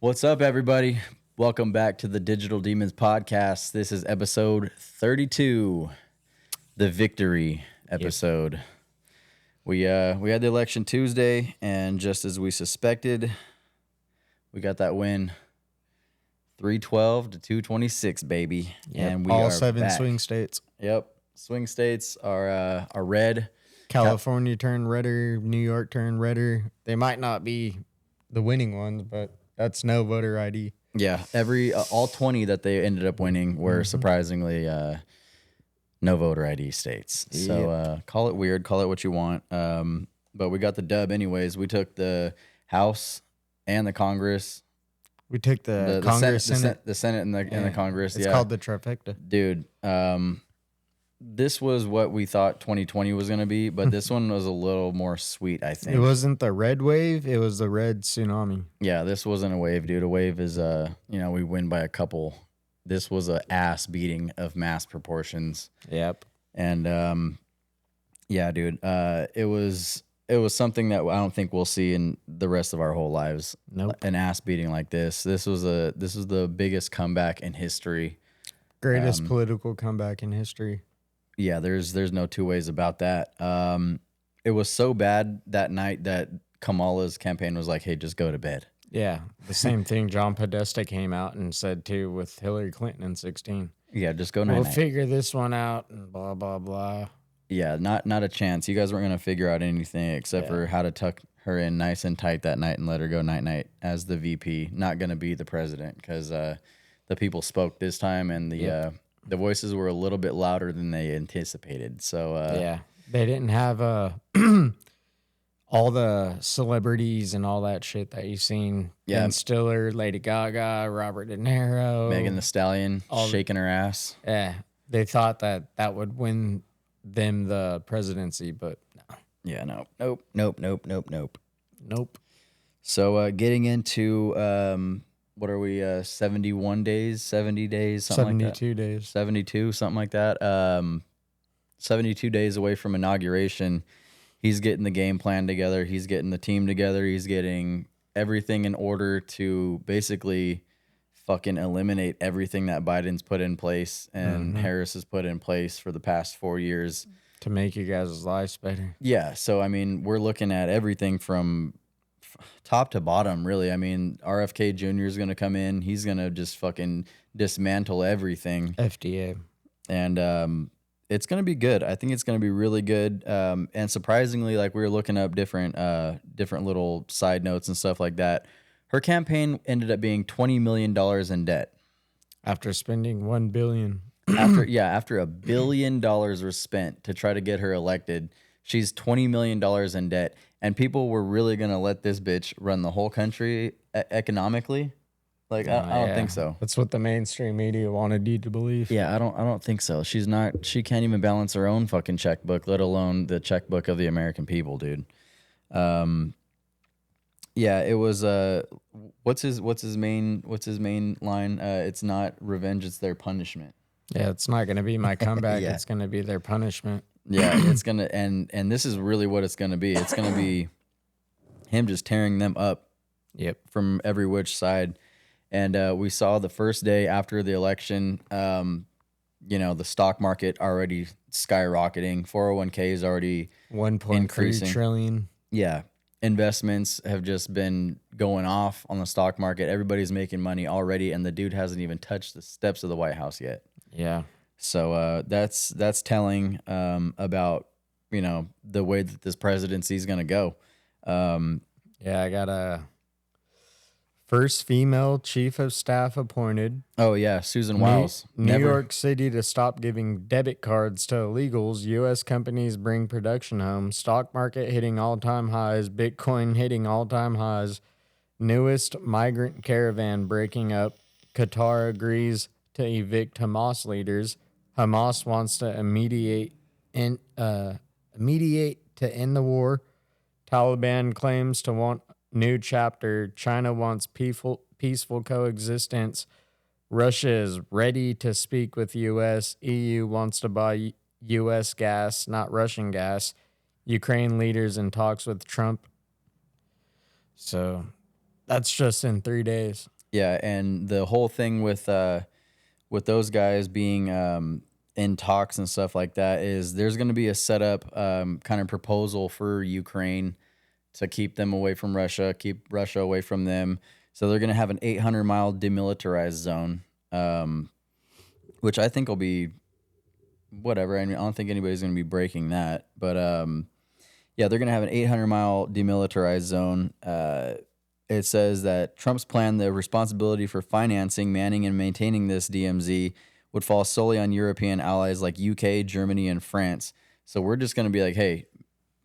What's up, everybody? Welcome back to the Digital Demons Podcast. This is episode 32, the victory episode. Yep. We had the election Tuesday, and just as we suspected, we got that win, 312 to 226, baby. Yep. And we all are 7 back. swing states. Yep, swing states are red. California turned redder. New York turned redder. They might not be the winning ones, but that's no voter ID. Yeah, all 20 that they ended up winning were surprisingly no voter ID states. So call it weird, call it what you want. But we got the dub anyways. We took the House and the Congress. We took the Congress, Senate, the Senate, and the Congress. It's called the trifecta, dude. This was what we thought 2020 was going to be, but this one was a little more sweet, I think. It wasn't the red wave, it was the red tsunami. Yeah, this wasn't a wave, dude. A wave is, we win by a couple. This was a ass beating of mass proportions. Yep. And, yeah, dude, it was something that I don't think we'll see in the rest of our whole lives. Nope. An ass beating like this. This was the biggest comeback in history. Greatest political comeback in history. Yeah, there's no two ways about that. It was so bad that night that Kamala's campaign was like, hey, just go to bed. Yeah, the same thing John Podesta came out and said, too, with Hillary Clinton in 2016. Yeah, just go night-night. We'll figure this one out and blah, blah, blah. Yeah, not a chance. You guys weren't going to figure out anything except for how to tuck her in nice and tight that night and let her go night-night as the VP. Not going to be the president because the people spoke this time and the voices were a little bit louder than they anticipated. So they didn't have all the celebrities and all that shit that you've seen. Yeah, Ben Stiller, Lady Gaga, Robert De Niro, Megan Thee Stallion, shaking her ass. Yeah, they thought that would win them the presidency, but no. Yeah, nope. So getting into what are we, 71 days, 70 days, something like that? 72 days. 72, something like that. 72 days away from inauguration. He's getting the game plan together. He's getting the team together. He's getting everything in order to basically fucking eliminate everything that Biden's put in place and Harris has put in place for the past 4 years. To make you guys' lives better. Yeah, so, I mean, we're looking at everything from top to bottom, really. I mean, RFK Jr. is going to come in. He's going to just fucking dismantle everything. FDA. And it's going to be good. I think it's going to be really good. And surprisingly, like we were looking up different little side notes and stuff like that. Her campaign ended up being $20 million in debt. After spending $1 billion. After $1 billion was spent to try to get her elected, she's $20 million in debt. And people were really going to let this bitch run the whole country economically? Like, I don't think so. That's what the mainstream media wanted you to believe. Yeah, I don't think so. She can't even balance her own fucking checkbook, let alone the checkbook of the American people, dude. Yeah, it was what's his main line? It's not revenge, it's their punishment. Yeah, it's not going to be my comeback. It's going to be their punishment. Yeah, it's going to and this is really what it's going to be. It's going to be him just tearing them up. Yep, from every which side. And we saw the first day after the election, the stock market already skyrocketing. 401k is already 1.3 trillion. Yeah. Investments have just been going off on the stock market. Everybody's making money already, and the dude hasn't even touched the steps of the White House yet. Yeah. So that's telling about, the way that this presidency is going to go. I got a first female chief of staff appointed. Oh, yeah, Susan Wiles. New York City to stop giving debit cards to illegals. U.S. companies bring production home. Stock market hitting all-time highs. Bitcoin hitting all-time highs. Newest migrant caravan breaking up. Qatar agrees to evict Hamas leaders. Hamas wants to mediate to end the war. Taliban claims to want new chapter. China wants peaceful coexistence. Russia is ready to speak with U.S. EU wants to buy U.S. gas, not Russian gas. Ukraine leaders in talks with Trump. So that's just in 3 days. Yeah, and the whole thing with those guys being in talks and stuff like that is there's going to be a setup kind of proposal for Ukraine to keep them away from Russia, keep Russia away from them. So they're going to have an 800-mile demilitarized zone, which I think will be whatever. I mean, I don't think anybody's going to be breaking that. But yeah, they're going to have an 800-mile demilitarized zone. It says that Trump's plan, the responsibility for financing, manning, and maintaining this DMZ would fall solely on European allies like UK, Germany, and France. So we're just going to be like, hey,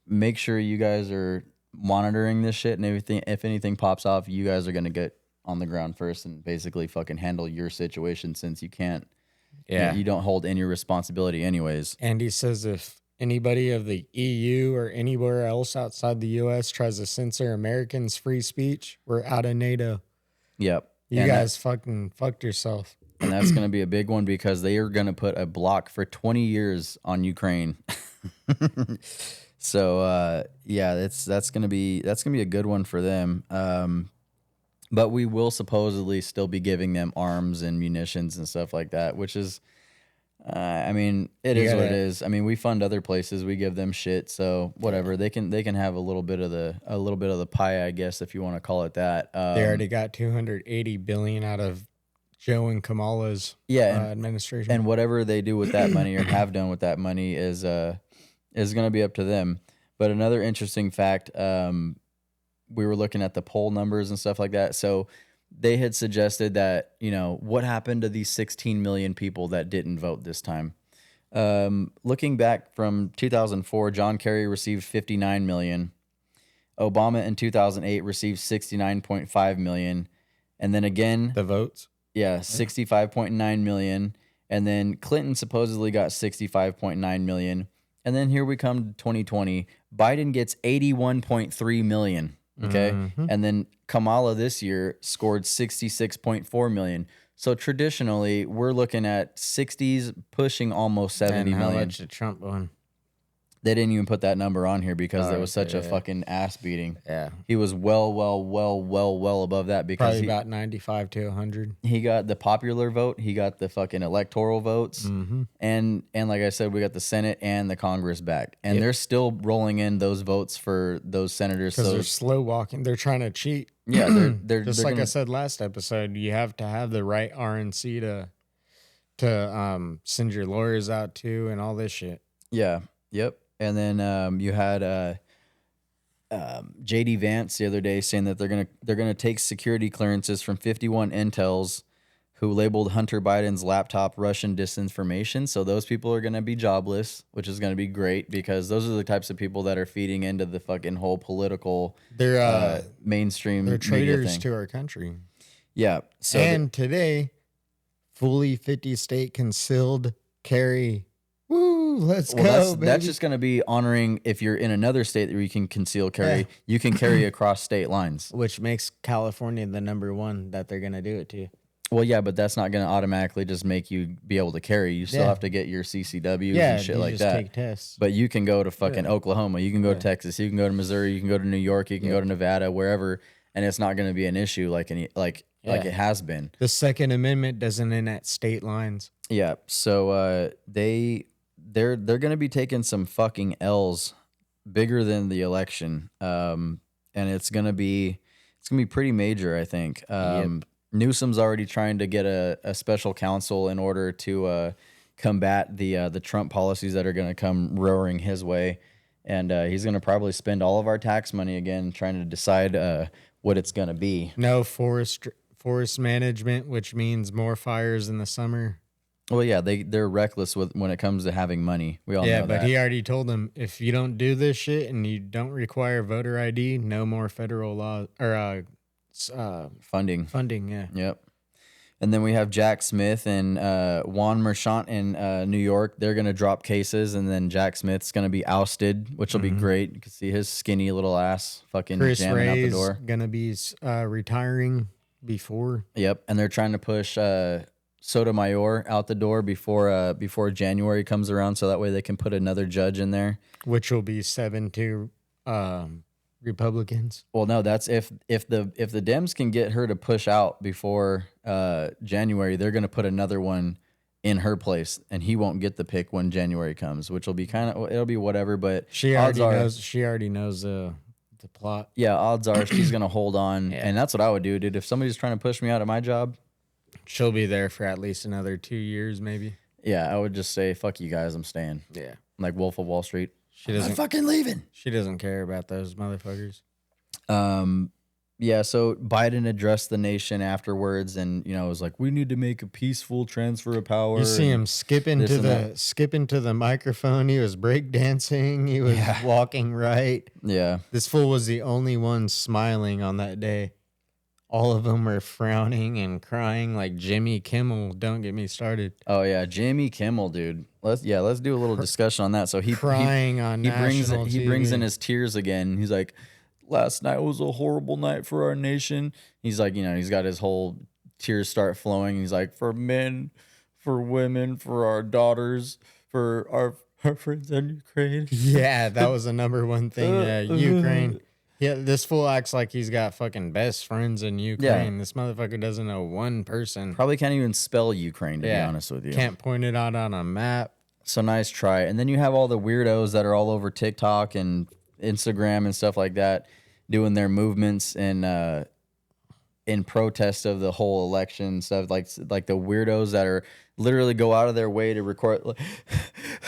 make sure you guys are monitoring this shit and everything. If anything pops off, you guys are going to get on the ground first and basically fucking handle your situation since you can't. Yeah. You don't hold any responsibility anyways. And he says if anybody of the EU or anywhere else outside the U.S. tries to censor Americans' free speech, we're out of NATO. Yep. You guys fucking fucked yourself. And that's going to be a big one because they are going to put a block for 20 years on Ukraine. So yeah, that's going to be a good one for them. But we will supposedly still be giving them arms and munitions and stuff like that, which is I mean, it is what it is. I mean, we fund other places, we give them shit, so whatever. They can have a little bit of the pie, I guess, if you want to call it that. They already got $280 billion out of Joe and Kamala's administration. And whatever they do with that money or have done with that money is going to be up to them. But another interesting fact, we were looking at the poll numbers and stuff like that. So they had suggested that, what happened to these 16 million people that didn't vote this time? Looking back from 2004, John Kerry received 59 million. Obama in 2008 received 69.5 million. And then again, the votes? Yeah, 65.9 million. And then Clinton supposedly got 65.9 million. And then here we come to 2020. Biden gets 81.3 million. Okay. Mm-hmm. And then Kamala this year scored 66.4 million. So traditionally, we're looking at 60s pushing almost 70 million. How much did Trump win? They didn't even put that number on here because there was such a fucking ass beating. Yeah. He was well above that because probably about 95 to 100. He got the popular vote. He got the fucking electoral votes. Mm-hmm. And like I said, we got the Senate and the Congress back. And they're still rolling in those votes for those senators. Because they're slow walking. They're trying to cheat. Yeah, they're just they're like I said last episode, you have to have the right RNC to send your lawyers out to and all this shit. Yeah. Yep. And then you had J.D. Vance the other day saying that they're gonna take security clearances from 51 intels who labeled Hunter Biden's laptop Russian disinformation. So those people are gonna be jobless, which is gonna be great because those are the types of people that are feeding into the fucking whole political mainstream. They're traitors media thing. to our country. Yeah. So and today, fully 50 state concealed carry. Woo, let's go, baby. That's just going to be honoring if you're in another state where you can conceal carry, you can carry across state lines. Which makes California the number one that they're going to do it to. Well, yeah, but that's not going to automatically just make you be able to carry. You still have to get your CCWs and shit like that. Take tests. But you can go to fucking Oklahoma. You can go to Texas. You can go to Missouri. You can go to New York. You can go to Nevada, wherever. And it's not going to be an issue like it has been. The Second Amendment doesn't end at state lines. Yeah. So they're going to be taking some fucking L's bigger than the election. And it's going to be pretty major, I think. Newsom's already trying to get a special counsel in order to combat the Trump policies that are going to come roaring his way. And he's going to probably spend all of our tax money again trying to decide what it's going to be. No forest management, which means more fires in the summer. Well, yeah, they're reckless when it comes to having money. We all know that. Yeah, but he already told them, if you don't do this shit and you don't require voter ID, no more federal law or funding. Funding, yeah. Yep. And then we have Jack Smith and Juan Merchant in New York. They're going to drop cases, and then Jack Smith's going to be ousted, which will be great. You can see his skinny little ass fucking Chris jamming Ray's out the door. Going to be retiring before. Yep, and they're trying to push Sotomayor out the door before January comes around, so that way they can put another judge in there. Which will be 7-2 Republicans. Well, no, that's if the Dems can get her to push out before January, they're going to put another one in her place, and he won't get the pick when January comes, which will be it'll be whatever. But She already knows the plot. Yeah, odds are she's going to hold on, Yeah. and that's what I would do, dude. If somebody's trying to push me out of my job, She'll be there for at least another 2 years, maybe. yeah, I would just say, "Fuck you guys, I'm staying." Yeah. Like Wolf of Wall Street. She doesn't I'm fucking leaving. She doesn't care about those motherfuckers. Yeah, so Biden addressed the nation afterwards, and was like, "We need to make a peaceful transfer of power." You see him skipping this to and the skipping to the microphone. He was breakdancing. He was walking right. Yeah. This fool was the only one smiling on that day. All of them were frowning and crying like Jimmy Kimmel. Don't get me started. Oh yeah, Jimmy Kimmel, dude. Let's do a little discussion on that. So he crying on national he TV. brings in his tears again. He's like, "Last night was a horrible night for our nation." He's like, he's got his whole tears start flowing. He's like, "For men, for women, for our daughters, for our friends in Ukraine." Yeah, that was the number one thing. Ukraine. Yeah, this fool acts like he's got fucking best friends in Ukraine. Yeah. This motherfucker doesn't know one person. Probably can't even spell Ukraine, to be honest with you. Can't point it out on a map. So nice try. And then you have all the weirdos that are all over TikTok and Instagram and stuff like that doing their movements and in protest of the whole election stuff, like the weirdos that are literally go out of their way to record. Like,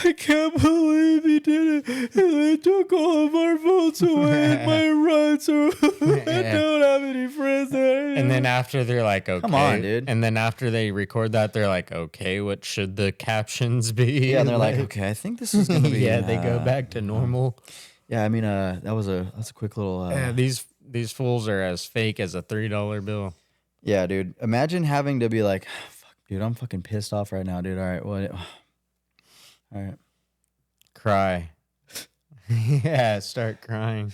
I can't believe he did it. They took all of our votes away and my rights. I don't have any friends there. And then after they're like, okay. Come on, dude. And then after they record that, they're like, okay, what should the captions be? Yeah, and they're like, okay, I think this is going to be. Yeah, they go back to normal. Yeah, I mean, that's a quick little. Yeah, these fools are as fake as a $3 bill. Yeah, dude. Imagine having to be like, fuck, dude, I'm fucking pissed off right now, dude. All right, what? All right. Cry. Yeah, start crying.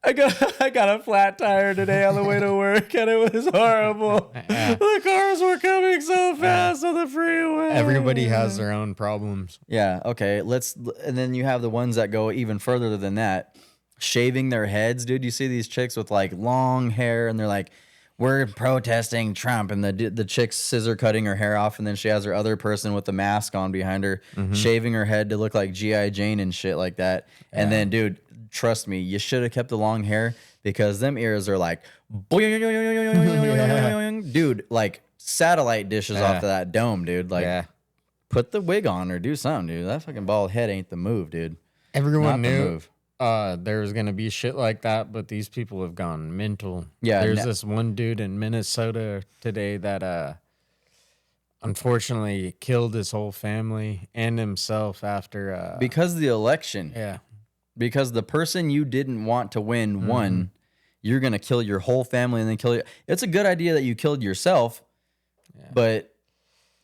I got a flat tire today on the way to work, and it was horrible. The cars were coming so fast on the freeway. Everybody has their own problems. Yeah, okay. And then you have the ones that go even further than that. Shaving their heads, dude. You see these chicks with like long hair, and they're like, "We're protesting Trump," and the chick's scissor cutting her hair off, and then she has her other person with the mask on behind her, shaving her head to look like G.I. Jane and shit like that. Yeah. And then, dude, trust me, you should have kept the long hair because them ears are like, dude, like satellite dishes off of that dome, dude. Like, put the wig on or do something, dude. That fucking bald head ain't the move, dude. Everyone knew there was going to be shit like that, but these people have gone mental. Yeah. There's this one dude in Minnesota today that unfortunately killed his whole family and himself after... because of the election. Yeah. Because the person you didn't want to win won, you're going to kill your whole family and then kill you. It's a good idea that you killed yourself, but,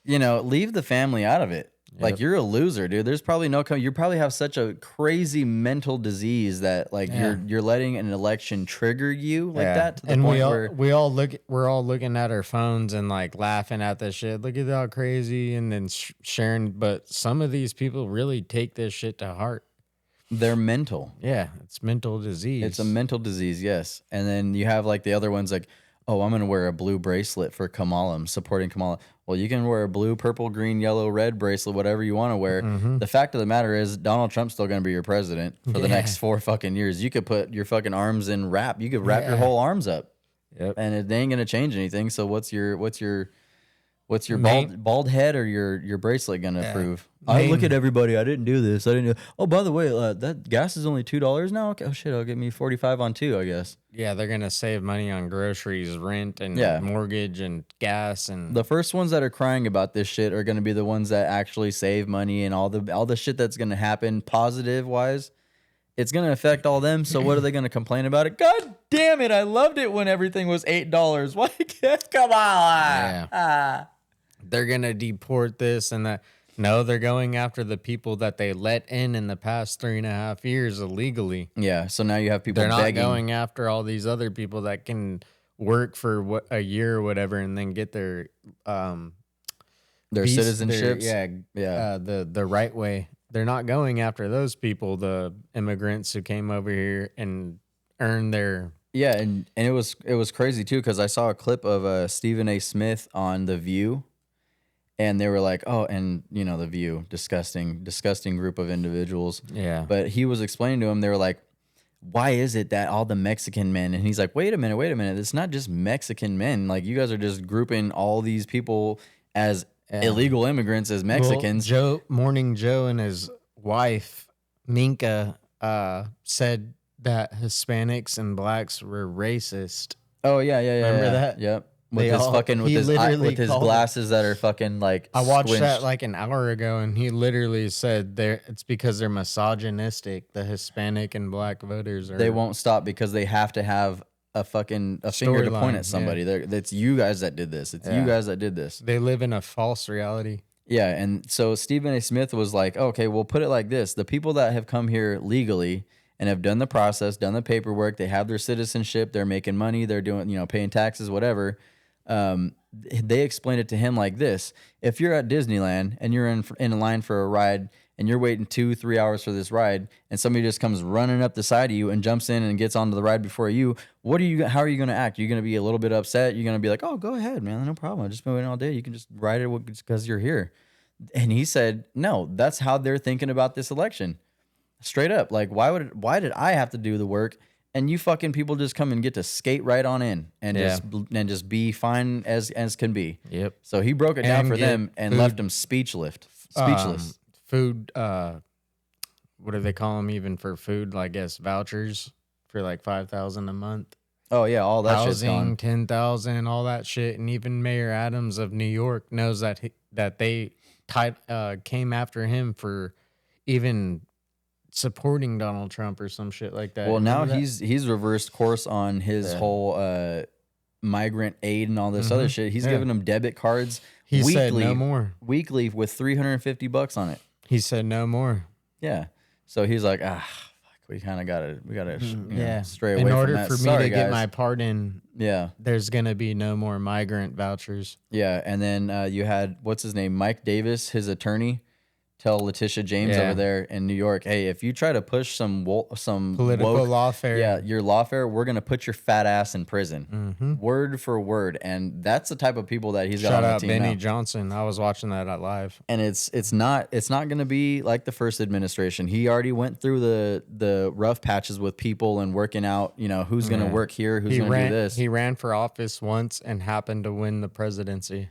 leave the family out of it. Yep. Like, you're a loser, dude. There's probably you probably have such a crazy mental disease that, like, you're letting an election trigger you like that to the point where... we're all looking at our phones and, like, laughing at this shit. Look at how crazy, and then sharing. But some of these people really take this shit to heart. They're mental. Yeah, it's mental disease. It's a mental disease, yes. And then you have like the other ones like, oh, I'm going to wear a blue bracelet for Kamala. I'm supporting Kamala. Well, you can wear a blue, purple, green, yellow, red bracelet, whatever you want to wear. The fact of the matter is Donald Trump's still going to be your president for the next 4 fucking years. You could put your fucking arms in wrap. You could wrap your whole arms up. Yep. And it ain't going to change anything. So what's your bald head or your bracelet gonna prove? I look at everybody. I didn't do this. I didn't do. Oh, by the way, that gas is only $2 now. Okay. Oh shit, I'll get me 45 on 2, I guess. Yeah, they're gonna save money on groceries, rent, and mortgage and gas. And the first ones that are crying about this shit are gonna be the ones that actually save money, and all the shit that's gonna happen positive wise. It's gonna affect all them. So what are they gonna complain about it? God damn it! I loved it when everything was $8. Why? Come on. Yeah. They're going to deport this and that. No, they're going after the people that they let in the past 3.5 years illegally. Yeah, so now you have people They're not begging. going after all these other people that can work for a year or whatever and then get their citizenships. The right way. They're not going after those people, the immigrants who came over here and earn their. Yeah, and it was crazy too because I saw a clip of Stephen A. Smith on The View, and they were like, "Oh, and The View, disgusting group of individuals." Yeah. But he was explaining to him, they were like, "Why is it that all the Mexican men?" And he's like, "Wait a minute. It's not just Mexican men. Like you guys are just grouping all these people as illegal immigrants as Mexicans." Well, Morning Joe and his wife Minka said that Hispanics and blacks were racist. Oh yeah. Remember that? Yep. With his glasses that are fucking like. I watched squinched. that like an hour ago, and he literally said it's because they're misogynistic. The Hispanic and black voters They won't stop because they have to have a finger to point at somebody. It's you guys that did this. You guys that did this. They live in a false reality. Yeah, and so Stephen A. Smith was like, "Okay, we'll put it like this: the people that have come here legally and have done the process, done the paperwork, they have their citizenship, they're making money, they're doing, paying taxes, whatever." They explained it to him like this: if you're at Disneyland and you're in a line for a ride and you're waiting 2-3 hours for this ride, and somebody just comes running up the side of you and jumps in and gets onto the ride before you, how are you going to act? You're going to be a little bit upset. You're going to be like, "Oh, go ahead, man, no problem. I've just been waiting all day. You can just ride it because you're here." And he said, "No, that's how they're thinking about this election, straight up. Like, why did I have to do the work? And you fucking people just come and get to skate right on in and just be fine as can be." Yep. So he broke it down for them and left them speechless. Food. What do they call them? Even for food, I guess vouchers for like $5,000 a month. Oh yeah, all that shit's Housing, gone. 10,000, all that shit, and even Mayor Adams of New York knows that they came after him for even supporting Donald Trump or some shit like that. Well, Remember now that? he's reversed course on his whole migrant aid and all this other shit. He's giving them debit cards He weekly, said no more. weekly with $350 on it. He said no more. Yeah. So he's like, fuck, we gotta stray away In from order that. for me Sorry, to get guys. my pardon, Yeah. there's gonna be no more migrant vouchers. Yeah, and then you had what's his name, Mike Davis, his attorney, tell Letitia James over there in New York, "Hey, if you try to push some Political woke, lawfare. your lawfare, we're gonna put your fat ass in prison, word for word." And that's the type of people that he's got Shout on the out team Benny now. Johnson. I was watching that at live. And it's not gonna be like the first administration. He already went through the rough patches with people and working out, who's gonna work here, who's gonna do this. He ran for office once and happened to win the presidency.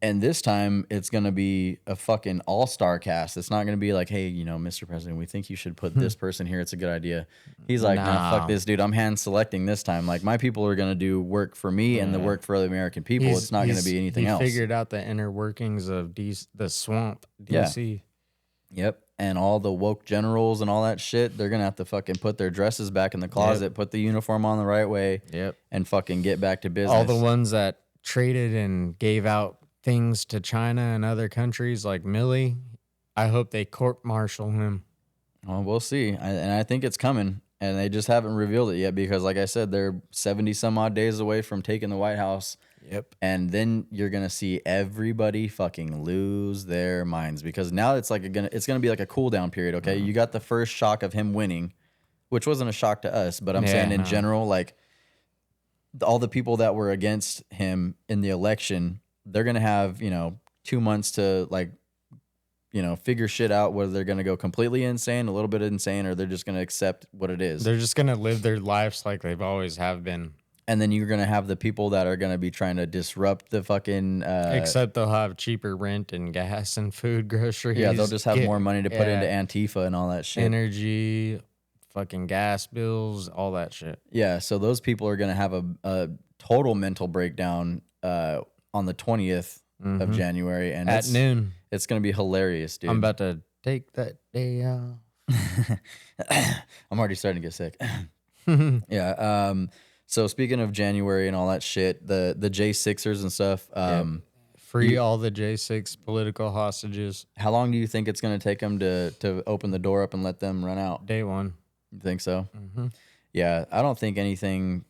And this time it's going to be a fucking all-star cast. It's not going to be like, "Hey, Mr. President, we think you should put this person here. It's a good idea." He's like, "Nah, fuck this, dude. I'm hand selecting this time. Like, my people are going to do work for me and the work for other American people. It's not going to be anything else." He figured out the inner workings of the swamp, DC. Yep. And all the woke generals and all that shit, they're going to have to fucking put their dresses back in the closet, put the uniform on the right way, and fucking get back to business. All the ones that traded and gave out things to China and other countries like Millie, I hope they court-martial him. Well, we'll see. And I think it's coming. And they just haven't revealed it yet because, like I said, they're 70 some odd days away from taking the White House. Yep. And then you're gonna see everybody fucking lose their minds because now it's gonna be like a cool down period. Okay, you got the first shock of him winning, which wasn't a shock to us, but I'm saying in general, like all the people that were against him in the election, they're gonna have 2 months to figure shit out whether they're gonna go completely insane, a little bit insane, or they're just gonna accept what it is. They're just gonna live their lives like they've always have been. And then you're gonna have the people that are gonna be trying to disrupt the fucking. Except they'll have cheaper rent and gas and food, groceries. Yeah, they'll just have more money to put into Antifa and all that shit. Energy, fucking gas bills, all that shit. Yeah, so those people are gonna have a total mental breakdown on the 20th of January, and at noon. It's gonna be hilarious, dude. I'm about to take that day off. I'm already starting to get sick. Yeah. So speaking of January and all that shit, the J6ers and stuff. Free all the J6 political hostages. How long do you think it's going to take them to open the door up and let them run out? Day one. You think so? Yeah, I don't think anything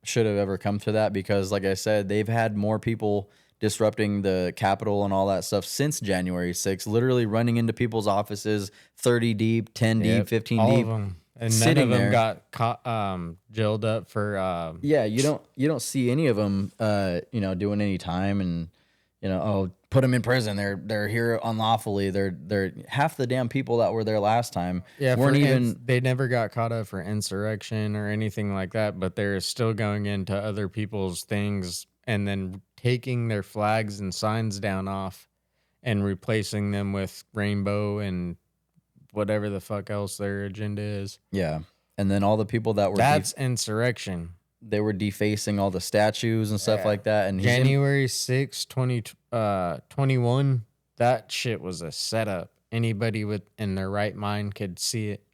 should have ever come to that because, like I said, they've had more people disrupting the Capitol and all that stuff since January 6th, literally running into people's offices 30 deep, 10 deep, 15 all deep. of them. And none sitting of them there. got caught, jailed up for. Yeah, you don't see any of them, doing any time, and put them in prison. They're here unlawfully. They're half the damn people that were there last time weren't even. They never got caught up for insurrection or anything like that, but they're still going into other people's things and then taking their flags and signs down off and replacing them with rainbow and whatever the fuck else their agenda is. Yeah, and then all the people that were That's insurrection. they were defacing all the statues and stuff like that. And January 6, 2021, that shit was a setup. Anybody in their right mind could see it.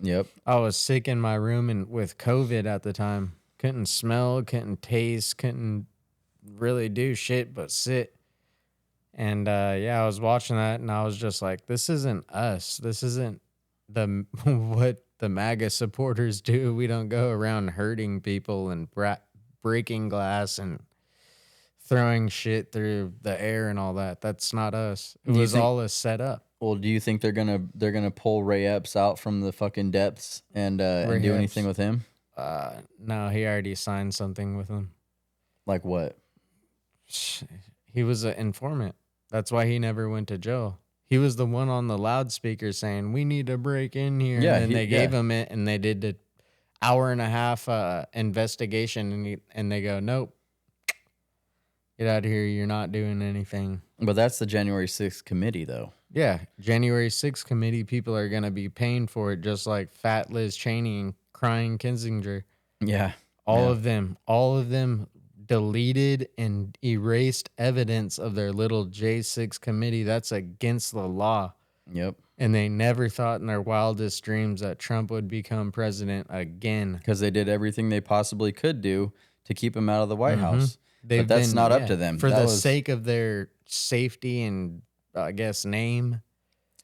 Yep. I was sick in my room and with COVID at the time. Couldn't smell, couldn't taste, couldn't really do shit but sit. And I was watching that and I was just like, this isn't us. This isn't what the MAGA supporters do. We don't go around hurting people and breaking glass and throwing shit through the air and all that. That's not us. It was all a setup. Well, do you think they're gonna pull Ray Epps out from the fucking depths and do anything with him? No, he already signed something with him. Like what? He was an informant. That's why he never went to jail. He was the one on the loudspeaker saying, "We need to break in here." Yeah, and they gave him it, and they did the hour and a half investigation, and they go, "Nope, get out of here. You're not doing anything." But that's the January 6th committee, though. Yeah, January 6th committee people are going to be paying for it, just like Fat Liz Cheney and Crying Kinzinger. Yeah. All of them deleted and erased evidence of their little J6 committee. That's against the law. Yep. And they never thought in their wildest dreams that Trump would become president again. Because they did everything they possibly could do to keep him out of the White House. But that's not up to them. For the sake of their safety and, I guess, name.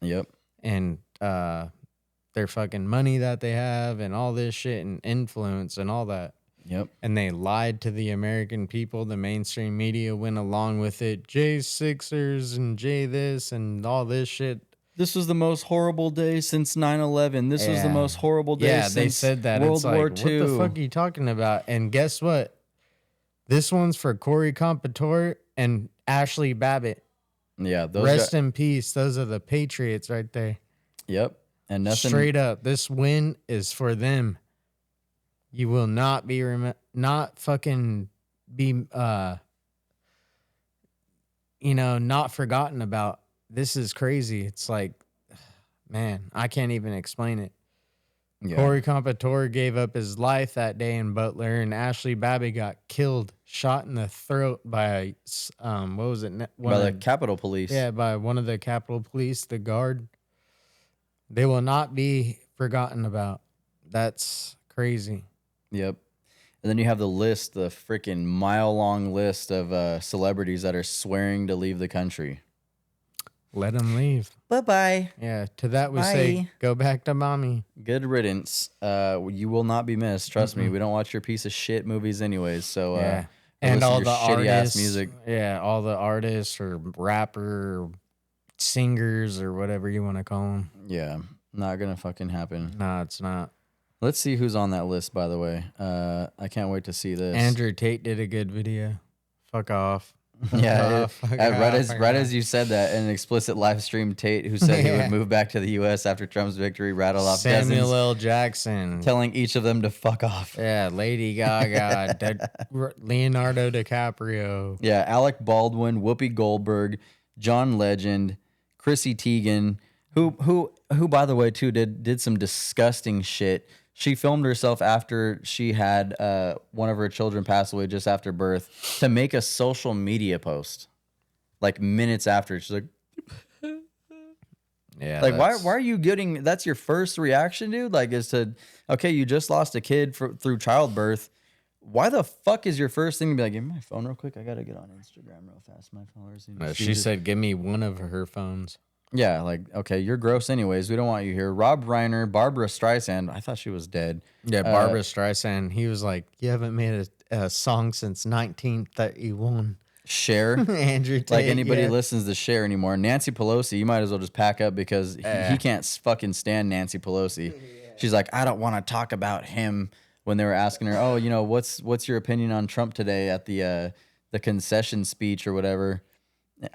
Yep. And their fucking money that they have and all this shit and influence and all that. Yep. And they lied to the American people. The mainstream media went along with it. J6ers and J this and all this shit. This was the most horrible day since 9/11. This was the most horrible day since they said that. World War II. What the fuck are you talking about? And guess what? This one's for Corey Compatore and Ashley Babbitt. Yeah. Rest in peace. Those are the Patriots right there. Yep. And nothing. Straight up. This win is for them. You will not be not fucking be not forgotten about. This is crazy. It's like, man, I can't even explain it. Yeah. Corey Compatore gave up his life that day in Butler, and Ashley Babbitt got killed, shot in the throat by what was it? By the Capitol Police. Yeah, by one of the Capitol Police, the guard. They will not be forgotten about. That's crazy. Yep. And then you have the list, the freaking mile-long list of celebrities that are swearing to leave the country. Let them leave. Bye-bye. Yeah, to that we say, go back to mommy. Good riddance. You will not be missed. Trust me, we don't watch your piece of shit movies anyways. So, yeah. And all the artists, music. Yeah, all the artists or rapper or singers or whatever you want to call them. Yeah, not going to fucking happen. No, it's not. Let's see who's on that list, by the way. I can't wait to see this. Andrew Tate did a good video. Fuck off. Yeah, right as you said that, an explicit live stream, Tate, who said he would move back to the U.S. after Trump's victory, rattled off Samuel L. Jackson, telling each of them to fuck off. Yeah, Lady Gaga, Leonardo DiCaprio. Yeah, Alec Baldwin, Whoopi Goldberg, John Legend, Chrissy Teigen, who by the way too did some disgusting shit. She filmed herself after she had one of her children pass away just after birth to make a social media post, like minutes after. She's like, "Yeah, like why are you getting? That's your first reaction, dude. Like, is to okay, you just lost a kid through childbirth. Why the fuck is your first thing to be like, give me my phone real quick? I gotta get on Instagram real fast. My followers." She said, "Give me one of her phones." Yeah, like, okay, you're gross anyways. We don't want you here. Rob Reiner, Barbara Streisand. I thought she was dead. Yeah, Barbara Streisand. He was like, you haven't made a song since 1931. Cher. Andrew Tate, Like anybody yeah. listens to Cher anymore. Nancy Pelosi, you might as well just pack up because he can't fucking stand Nancy Pelosi. She's like, I don't want to talk about him. When they were asking her, oh, you know, what's your opinion on Trump today at the concession speech or whatever?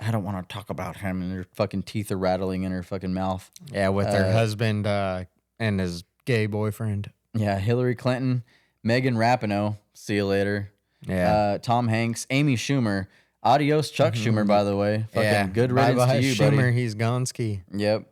I don't want to talk about him, and her fucking teeth are rattling in her fucking mouth. Yeah, with her husband and his gay boyfriend. Yeah, Hillary Clinton, Megan Rapinoe, see you later. Yeah. Tom Hanks, Amy Schumer. Adios, Chuck Schumer, by the way. Fucking good riddance Bye-bye, to you, Schumer, buddy. he's Gonski. Yep.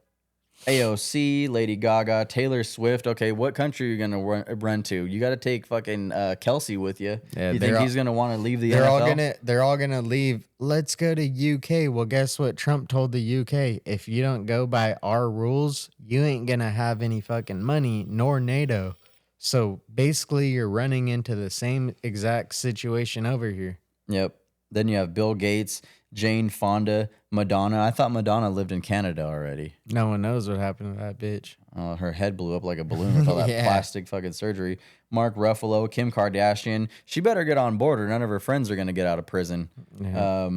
AOC, Lady Gaga, Taylor Swift. Okay, what country are you gonna run to? You got to take fucking Kelsey with you. Yeah, you think he's gonna want to leave the They're NFL? they're all gonna leave. Let's go to UK. Well, guess what? Trump told the UK, if you don't go by our rules, you ain't gonna have any fucking money, nor NATO. So basically, you're running into the same exact situation over here. Yep. Then you have Bill Gates, Jane Fonda, Madonna. I thought Madonna lived in Canada already. No one knows what happened to that bitch. Her head blew up like a balloon with all that Yeah. plastic fucking surgery. Mark Ruffalo, Kim Kardashian. She better get on board or none of her friends are going to get out of prison. Yeah.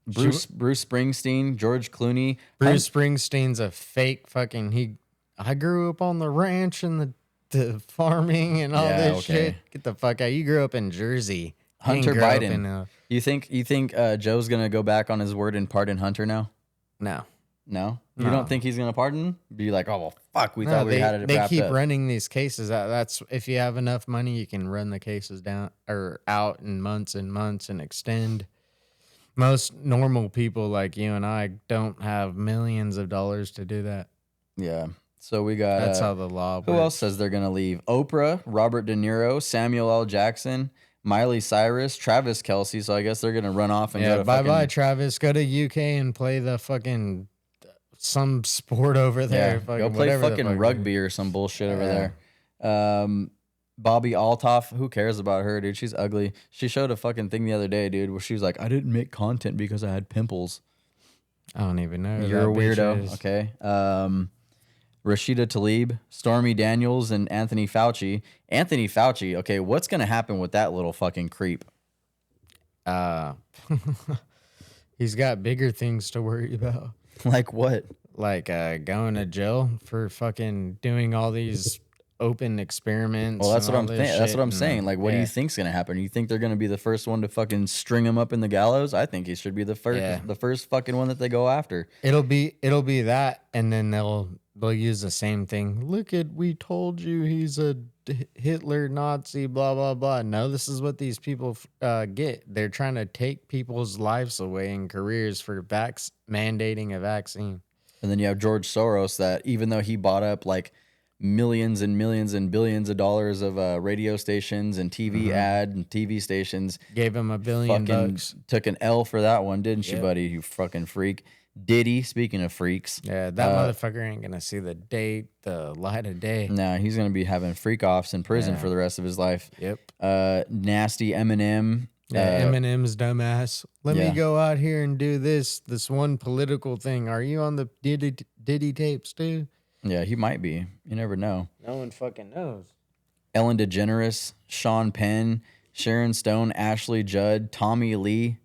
Bruce Springsteen, George Clooney. Bruce Springsteen's a fake fucking. I grew up on the ranch and the farming and all this shit. Get the fuck out. You grew up in Jersey. Hunter grew up Biden. in, You think Joe's gonna go back on his word and pardon Hunter now? No. No, you No. don't think he's gonna pardon? Be like, oh well, fuck, we No, thought we had it they wrapped keep up. running these cases. That's if you have enough money, you can run the cases down or out in months and extend. Most normal people like you and I don't have millions of dollars to do that. Yeah. So we got. That's how the law works. Who else says they're gonna leave? Oprah, Robert De Niro, Samuel L. Jackson, Miley Cyrus, Travis Kelce. So I guess they're gonna run off and go to bye fucking, bye, Travis. Go to UK and play the fucking some sport over there. Yeah, Fucking go play whatever the fucking fuck rugby or some bullshit over there. Bobby Altoff, who cares about her, dude? She's ugly. She showed a fucking thing the other day, dude, where she was like, I didn't make content because I had pimples. I don't even know. who You're a that bitch weirdo. is. Okay. Rashida Tlaib, Stormy Daniels, and Anthony Fauci. Anthony Fauci, okay, what's going to happen with that little fucking creep? He's got bigger things to worry about. Like what? Like going to jail for fucking doing all these open experiments. Well, that's and what all I'm this saying. That's shit what I'm and, saying. Like, what do yeah. you think's gonna happen? You think they're gonna be the first one to fucking string him up in the gallows? I think he should be the first, Yeah. the first fucking one that they go after. It'll be that, and then they'll use the same thing. Look at, we told you he's a Hitler Nazi, blah blah blah. No, this is what these people get. They're trying to take people's lives away and careers for mandating a vaccine. And then you have George Soros, that even though he bought up like millions and millions and billions of dollars of radio stations and TV ad and TV stations, Gave him $1 billion fucking bucks. took an L for that one, didn't you, Yep. buddy? You fucking freak. Diddy, speaking of freaks, Yeah, that motherfucker ain't gonna see the light of day. nah, he's gonna be having freak offs in prison for the rest of his life. Yep. Nasty Eminem. Yeah, Eminem's dumbass. Let yeah. me go out here and do this one political thing. Are you on the Diddy tapes too? Yeah, he might be. You never know. No one fucking knows. Ellen DeGeneres, Sean Penn, Sharon Stone, Ashley Judd, Tommy Lee,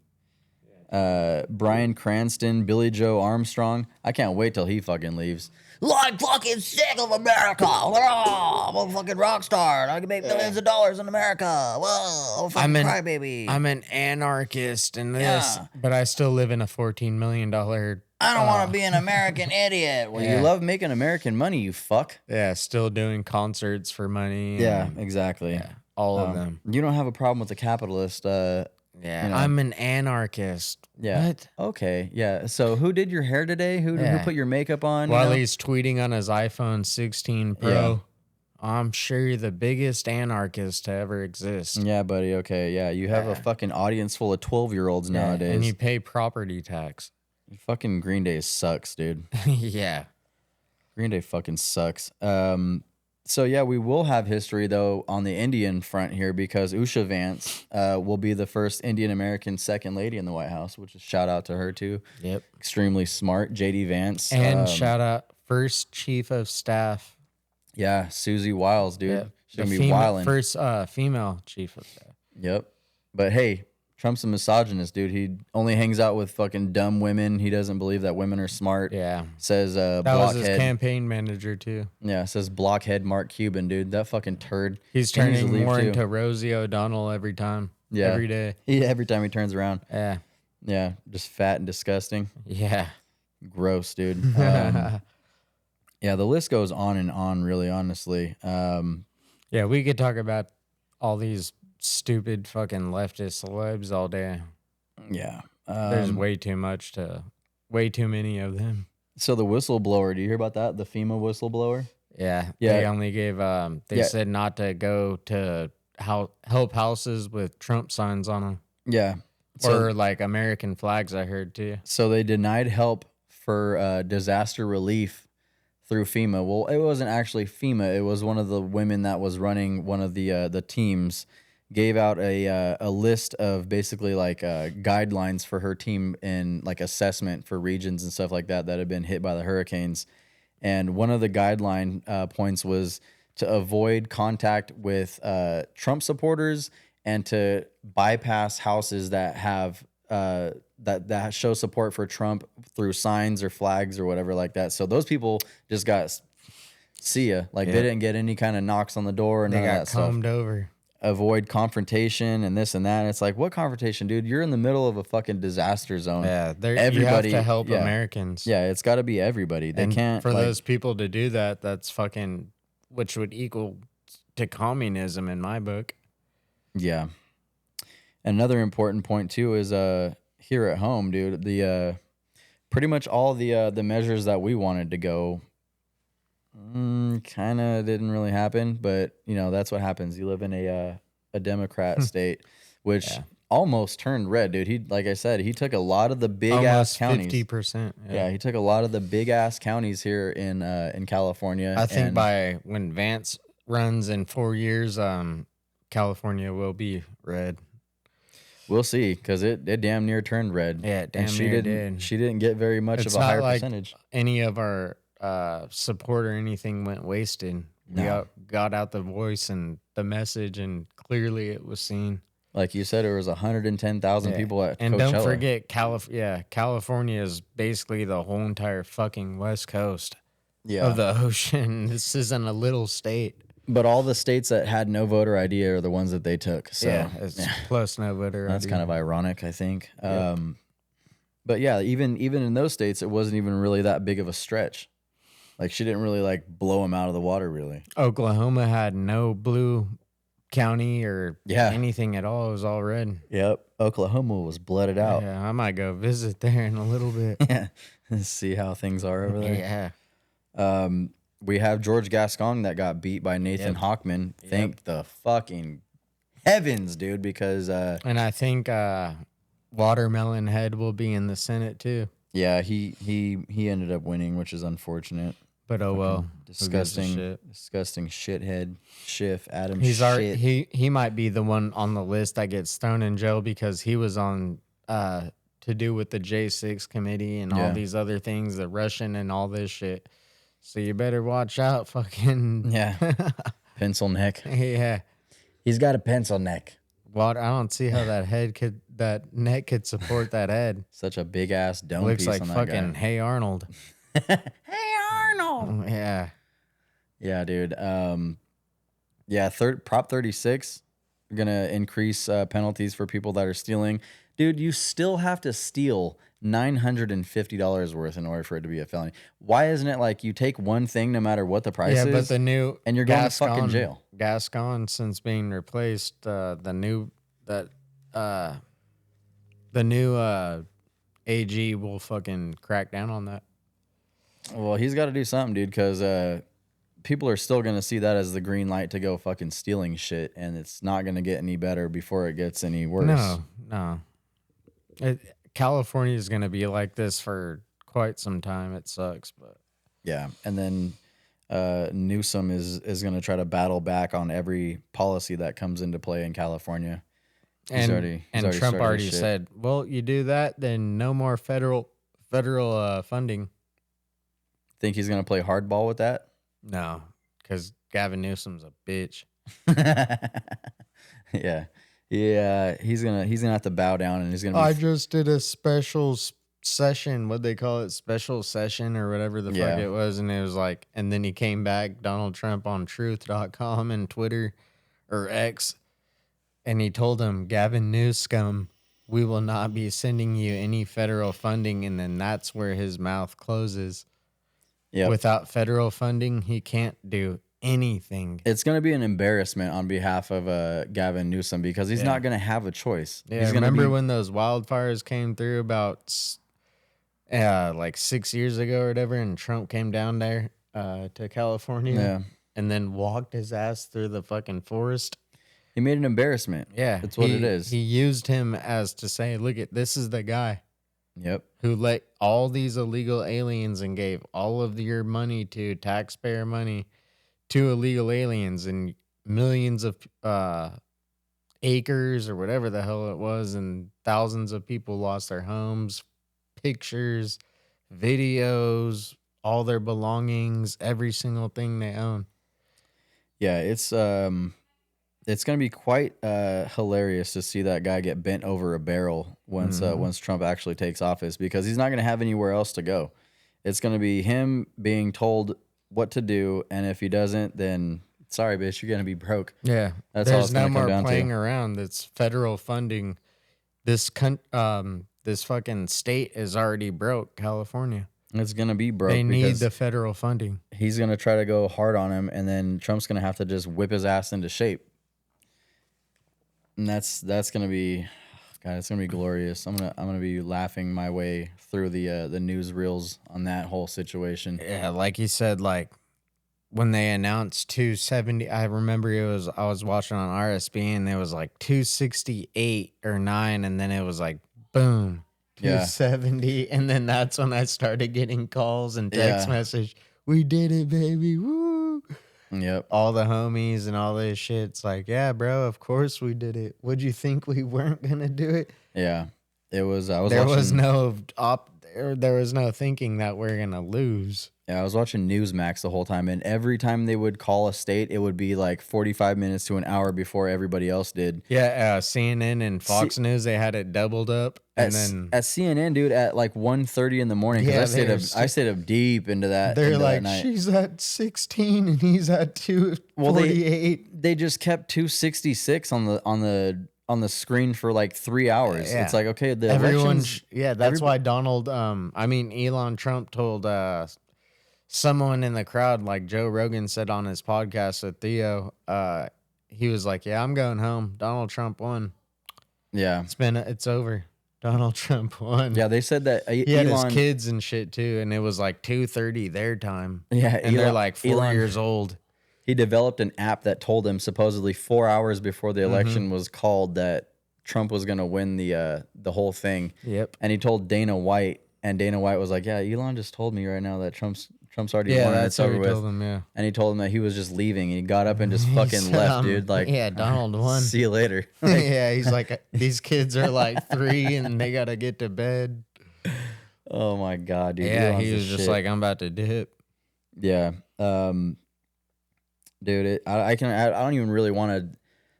Bryan Cranston, Billy Joe Armstrong. I can't wait till he fucking leaves. I'm fucking sick of America. I'm a fucking rock star. I can make millions of dollars in America. Whoa, I'm a fucking crybaby. I'm an anarchist and this, Yeah. but I still live in a $14 million. I don't want to be an American idiot. Well, Yeah. you love making American money, you fuck. Yeah, still doing concerts for money. Yeah, and exactly. all of them. You don't have a problem with the capitalist. Yeah, you know. I'm an anarchist. Yeah. What? Okay. Yeah. So who did your hair today? Who put your makeup on? While you know? he's tweeting on his iPhone 16 Pro. Yeah. I'm sure you're the biggest anarchist to ever exist. Yeah, buddy. Okay. Yeah. You have a fucking audience full of 12-year-olds Yeah, nowadays. and you pay property tax. Fucking Green Day sucks, dude. Yeah. Green Day fucking sucks. So yeah, we will have history though on the Indian front here because Usha Vance will be the first Indian American second lady in the White House, which is shout out to her too. Yep. Extremely smart, JD Vance. And shout out first chief of staff. Yeah, Susie Wiles, dude. Yeah. She's gonna be wilding. First female chief of staff. Yep. But hey, Trump's a misogynist, dude. He only hangs out with fucking dumb women. He doesn't believe that women are smart. Yeah. Says That was his blockhead. campaign manager, too. Yeah, says blockhead Mark Cuban, dude. That fucking turd. He's He needs to turning leave, more too. into Rosie O'Donnell every time. Yeah. Every day. Every time he turns around. Yeah. Yeah, just fat and disgusting. Yeah. Gross, dude. Yeah, the list goes on and on, really, honestly. Yeah, we could talk about all these stupid fucking leftist celebs all day. Yeah. There's way too many of them. So the whistleblower, do you hear about that? The FEMA whistleblower? Yeah. Yeah. They only gave, they said not to go to help houses with Trump signs on them. Yeah. Or like American flags, I heard too. So they denied help for disaster relief through FEMA. Well, it wasn't actually FEMA. It was one of the women that was running one of the teams gave out a list of basically like guidelines for her team in like assessment for regions and stuff like that had been hit by the hurricanes. And one of the guideline points was to avoid contact with Trump supporters and to bypass houses that have that show support for Trump through signs or flags or whatever like that. So those people just got see ya. Like they didn't get any kind of knocks on the door and They none of got that stuff. combed over. Avoid confrontation and this and that. And it's like, what confrontation, dude? You're in the middle of a fucking disaster zone. Yeah, everybody you have to help Americans. Yeah, it's got to be everybody. They can't for those people to do that. That's fucking, which would equal to communism in my book. Yeah. Another important point too is here at home, dude. The pretty much all the measures that we wanted to go kind of didn't really happen, but you know that's what happens. You live in a Democrat state, which almost turned red, dude. He, like I said, he took a lot of the big ass counties. 50%. Yeah, he took a lot of the big ass counties here in California. I think by when Vance runs in 4 years, California will be red. We'll see, because it damn near turned red. Yeah, it damn near did. She didn't get very much of a higher percentage. Any of our support or anything went wasted. No. We got out the voice and the message, and clearly it was seen. Like you said, there was 110,000 people at and Coachella. Don't forget, California is basically the whole entire fucking West Coast of the ocean. This isn't a little state. But all the states that had no voter ID are the ones that they took. So plus no voter ID. That's kind of ironic, I think. But yeah, even in those states, it wasn't even really that big of a stretch. Like she didn't really like blow them out of the water, really. Oklahoma had no blue county or anything at all. It was all red. Yep. Oklahoma was blooded out. Yeah, I might go visit there in a little bit. Yeah. See how things are over there. Yeah. We have George Gascon that got beat by Nathan Hochman. Thank the fucking heavens, dude, because and I think Watermelon Head will be in the Senate too. Yeah, he ended up winning, which is unfortunate. But oh well. Disgusting shithead Schiff Adam He's shit. He might be the one on the list that gets thrown in jail because he was on to do with the J6 committee and all these other things, the Russian and all this shit. So you better watch out, fucking pencil neck. Yeah, he's got a pencil neck. I don't see how that neck could support that head. Such a big ass dome Looks piece like on that fucking guy. Hey Arnold. Hey Arnold. Yeah. Yeah, dude. Prop 36 gonna increase penalties for people that are stealing. Dude, you still have to steal $950 worth in order for it to be a felony. Why isn't it like you take one thing no matter what the price is? Yeah, but the new and you're going to fucking jail. Gascon, since being replaced, the new AG will fucking crack down on that. Well, he's got to do something, dude, because people are still going to see that as the green light to go fucking stealing shit, and it's not going to get any better before it gets any worse. No. California is going to be like this for quite some time. It sucks, but yeah. And then Newsom is going to try to battle back on every policy that comes into play in California. And Trump already said, "Well, you do that, then no more federal funding." Think he's going to play hardball with that? No, because Gavin Newsom's a bitch. Yeah. Yeah, he's gonna have to bow down, and he's gonna be I just did a special session. What they call it, special session or whatever the fuck yeah. it was, and it was like, and then he came back, Donald Trump on Truth.com and Twitter or X, and he told him, Gavin Newsom, we will not be sending you any federal funding, and then that's where his mouth closes. Yep. Without federal funding, he can't do anything. It's going to be an embarrassment on behalf of Gavin Newsom because he's not going to have a choice. Yeah, he's gonna remember when those wildfires came through about like 6 years ago or whatever, and Trump came down there to California and then walked his ass through the fucking forest? He made an embarrassment. Yeah. That's what it is. He used him as to say, look, this is the guy who let all these illegal aliens and gave all of your money to taxpayer money to illegal aliens, and millions of acres or whatever the hell it was, and thousands of people lost their homes, pictures, videos, all their belongings, every single thing they own. Yeah, it's going to be quite hilarious to see that guy get bent over a barrel once Trump actually takes office, because he's not going to have anywhere else to go. It's going to be him being told what to do, and if he doesn't, then sorry, bitch, you're going to be broke. Yeah, that's all there's it's no gonna come more down playing to. around. It's federal funding. This fucking state is already broke. California. It's going to be broke. They need because the federal funding. he's going to try to go hard on him, and then Trump's going to have to just whip his ass into shape. And that's going to be, God, it's going to be glorious. I'm going to be laughing my way through the newsreels on that whole situation. Yeah, like you said, like when they announced 270, I remember I was watching on RSB and it was like 268 or 9, and then it was like boom, 270, and then that's when I started getting calls and text message. We did it, baby. Woo. Yep. All the homies and all this shit. It's like, yeah, bro, of course we did it. Would you think we weren't gonna do it? Yeah. It was there was no thinking that we're gonna lose. Yeah, I was watching Newsmax the whole time, and every time they would call a state, it would be like 45 minutes to an hour before everybody else did. Yeah, CNN and Fox News, they had it doubled up. And then at CNN, dude, at like 1:30 in the morning, because I stayed up deep into that. They're like, that she's at 16 and he's at 248. They just kept 266 on the screen for like 3 hours. Yeah. It's like, okay, the elections. That's why Elon Trump told someone in the crowd, like Joe Rogan said on his podcast with Theo, he was like, yeah, I'm going home. Donald Trump won. Yeah. It's over. Donald Trump won. Yeah, they said that he had his kids and shit too, and it was like 2:30 their time. Yeah, and they're like 4 years old. He developed an app that told him supposedly 4 hours before the election was called that Trump was going to win the whole thing. Yep. And he told Dana White, and Dana White was like, "Yeah, Elon just told me right now that Trump's already won. Yeah, that's what he told him. Yeah. And he told him that he was just leaving, and he got up and just fucking left, dude. Like, yeah, Donald won. See you later. Yeah, he's like, these kids are like 3 and they gotta get to bed. Oh my God, dude. Yeah, he was just like, I'm about to dip. Yeah. Dude, I don't even really want to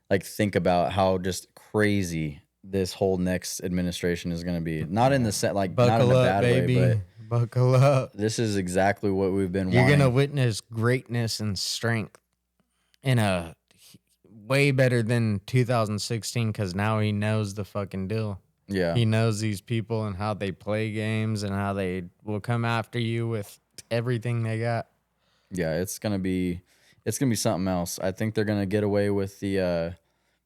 like think about how just crazy this whole next administration is going to be. Not in the set, like buckle not in a up, bad baby. way, but buckle up. This is exactly what we've been You're wanting. gonna witness greatness and strength in a way better than 2016, because now he knows the fucking deal. Yeah, he knows these people and how they play games and how they will come after you with everything they got. Yeah, it's gonna be something else. I think they're gonna get away with the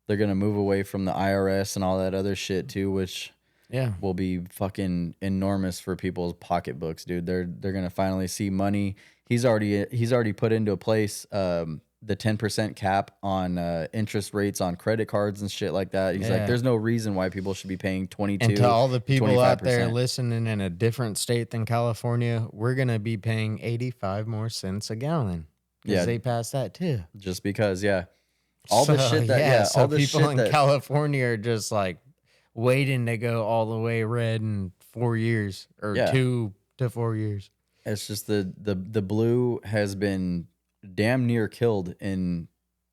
they're gonna move away from the IRS and all that other shit too, which will be fucking enormous for people's pocketbooks, dude. They're gonna finally see money. He's already put into place the 10% cap on interest rates on credit cards and shit like that. He's like, there's no reason why people should be paying 22. And to all the people 25%. out there listening in a different state than California, we're gonna be paying 85 more cents a gallon. Because they passed that too. Just because, all the shit that all the people in California are just like waiting to go all the way red in 4 years or 2 to 4 years. It's just the blue has been damn near killed in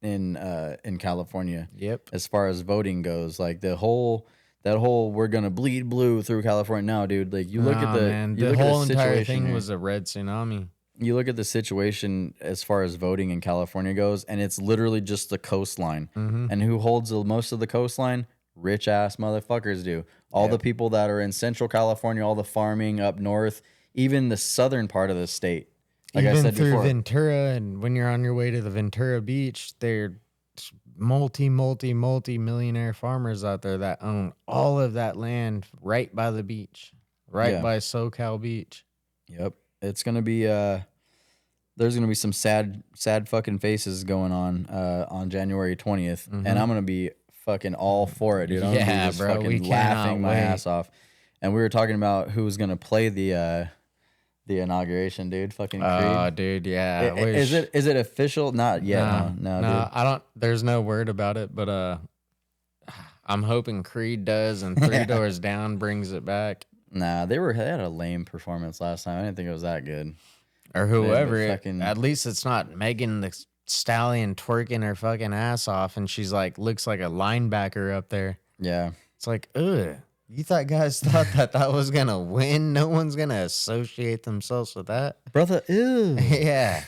in California. Yep. As far as voting goes, like that whole we're gonna bleed blue through California now, dude. Like you look at the whole entire thing was a red tsunami. You look at the situation as far as voting in California goes, and it's literally just the coastline. And who holds most of the coastline? Rich ass motherfuckers do. All the people that are in Central California, all the farming up north, even the southern part of the state. Like Even I said through before, Ventura, and when you're on your way to the Ventura Beach, they're multi-millionaire farmers out there that own all of that land right by the beach, right by SoCal Beach. Yep. It's gonna be there's gonna be some sad fucking faces going on January 20th, and I'm gonna be fucking all for it, dude. I'm gonna be just bro, fucking we laughing my wait. ass off. And we were talking about who's gonna play the inauguration, dude. Fucking Creed. Oh, dude, yeah. Is it official? Not yet. No, dude. I don't. There's no word about it, but I'm hoping Creed does, and Three Doors Down brings it back, Nah, they had a lame performance last time. I didn't think it was that good. or whoever. fucking- At least it's not Megan the Stallion twerking her fucking ass off, and she's like looks like a linebacker up there. Yeah. It's like, ugh. You guys thought that was gonna win? No one's gonna associate themselves with that, Brother, ew. yeah.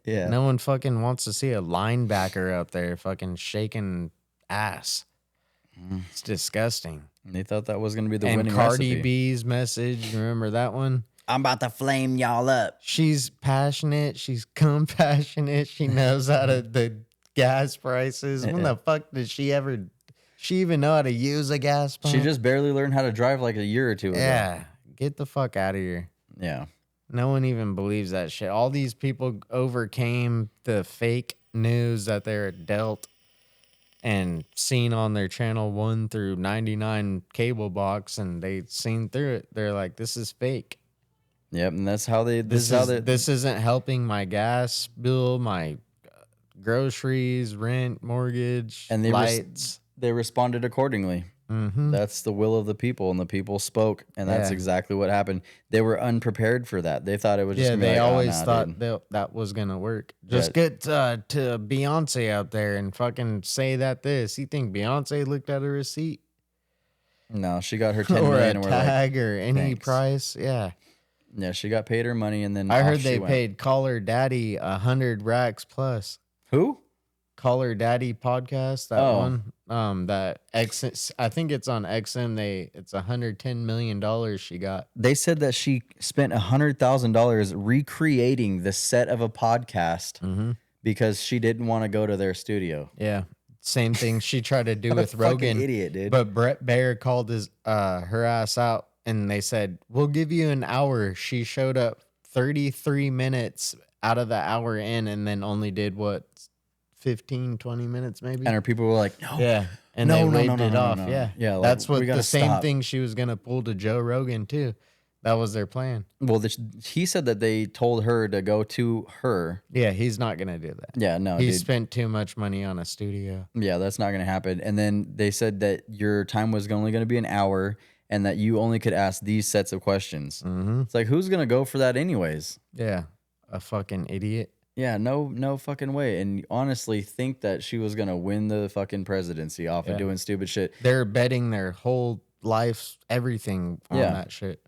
Yeah. No one fucking wants to see a linebacker up there fucking shaking ass. It's disgusting. They thought that was gonna be the And winning Cardi recipe. B's message, remember that one? I'm about to flame y'all up. She's passionate. She's compassionate. She knows how to the gas prices. When the fuck did she even know how to use a gas pump? She just barely learned how to drive like a year or two ago. Yeah. Get the fuck out of here. Yeah. No one even believes that shit. All these people overcame the fake news that they're dealt and seen on their channel 1 through 99 cable box, and they seen through it. They're like, this is fake. Yep, and that's how they. This isn't helping my gas bill, my groceries, rent, mortgage, And they lights. They responded accordingly. That's the will of the people, and the people spoke, and that's exactly what happened. They were unprepared for that. They thought it was just. Yeah, gonna be they like, always nah, thought dude. that was gonna work. Just get to Beyonce out there and fucking say this. You think Beyonce looked at a receipt No, she got her 10 or million, a and we're like, tag or any "Thanks." price? Yeah, yeah, she got paid her money, and then I heard off she they went. paid Call Her Daddy 100 racks plus. Who? Call Her Daddy podcast, that Oh. one. That X, I think it's on XM. It's $110 million she got. They said that she spent $100,000 recreating the set of a podcast because she didn't want to go to their studio. Yeah, same thing she tried to do with Fucking Rogan. idiot, dude. But Brett Baer called her ass out, and they said, we'll give you an hour. She showed up 33 minutes out of the hour in, and then only did 15, 20 minutes maybe. And her people were like, no. Yeah. And No, they no, waved no, it no, off. no. Yeah. Yeah, like, That's we what gotta the same stop. thing she was going to pull to Joe Rogan too. That was their plan. Well, he said that they told her to go to her. Yeah. He's not going to do that. Yeah, no, He dude. spent too much money on a studio. Yeah, that's not going to happen. And then they said that your time was only going to be an hour and that you only could ask these sets of questions. It's like, who's going to go for that anyways? Yeah. A fucking idiot. Yeah, no fucking way. And honestly, think that she was going to win the fucking presidency off of doing stupid shit. They're betting their whole life, everything on that shit.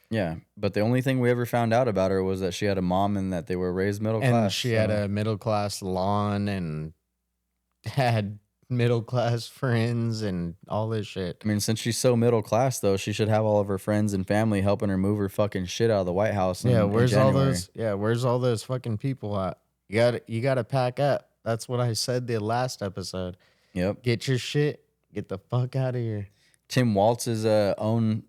Yeah, but the only thing we ever found out about her was that she had a mom and that they were raised middle And class. she had a middle class lawn and had middle class friends and all this shit. I mean, since she's so middle class, though, she should have all of her friends and family helping her move her fucking shit out of the White House. Where's all January. those? Yeah, where's all those fucking people at? You got to pack up. That's what I said the last episode. Yep. Get your shit. Get the fuck out of here. Tim Walz's own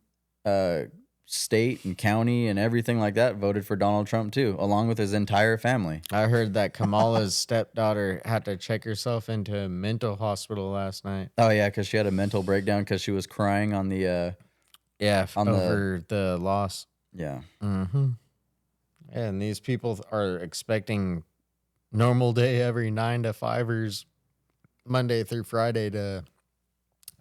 state and county and everything like that voted for Donald Trump too, along with his entire family. I heard that Kamala's stepdaughter had to check herself into a mental hospital last night. Oh yeah, because she had a mental breakdown because she was crying on the Over the loss. yeah. And these people are expecting normal day every 9 to 5ers, Monday through Friday, to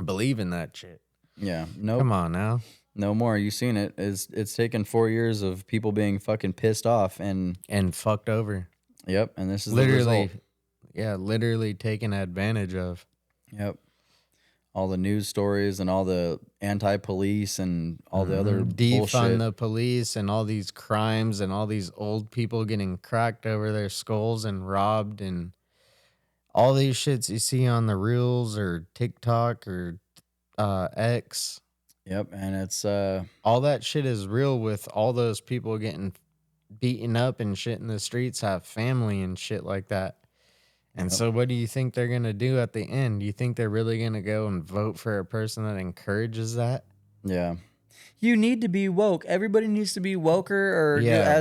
believe in that shit. Yeah. No. Come on now. No more. You seen it? It's taken 4 years of people being fucking pissed off and And fucked over. yep. And this is the Literally. result. literally taken advantage of. Yep. All the news stories and all the anti-police and all the other Defund bullshit. the police and all these crimes and all these old people getting cracked over their skulls and robbed and all these shits you see on the Reels or TikTok or X. Yep. And it's All that shit is real with all those people getting beaten up and shit in the streets, have family and shit like that. And so what do you think they're going to do at the end? Do you think they're really going to go and vote for a person that encourages that? yeah. You need to be woke. Everybody needs to be woker, or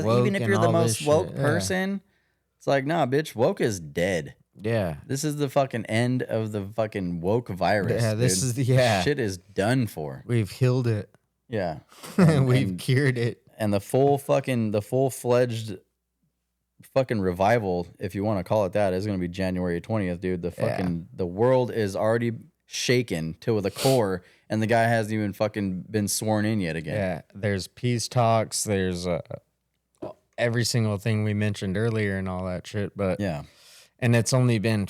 woke even if and you're the all most this woke shit, yeah. person, it's like, nah, bitch, woke is dead. Yeah. This is the fucking end of the fucking woke virus. Yeah, this dude. is the shit is done for. We've healed it. Yeah. We've cured it. And the full-fledged fucking revival, if you want to call it that, is going to be January 20th, dude. The world is already shaken to the core, and the guy hasn't even fucking been sworn in yet again. Yeah, there's peace talks, there's every single thing we mentioned earlier and all that shit, but Yeah. and it's only been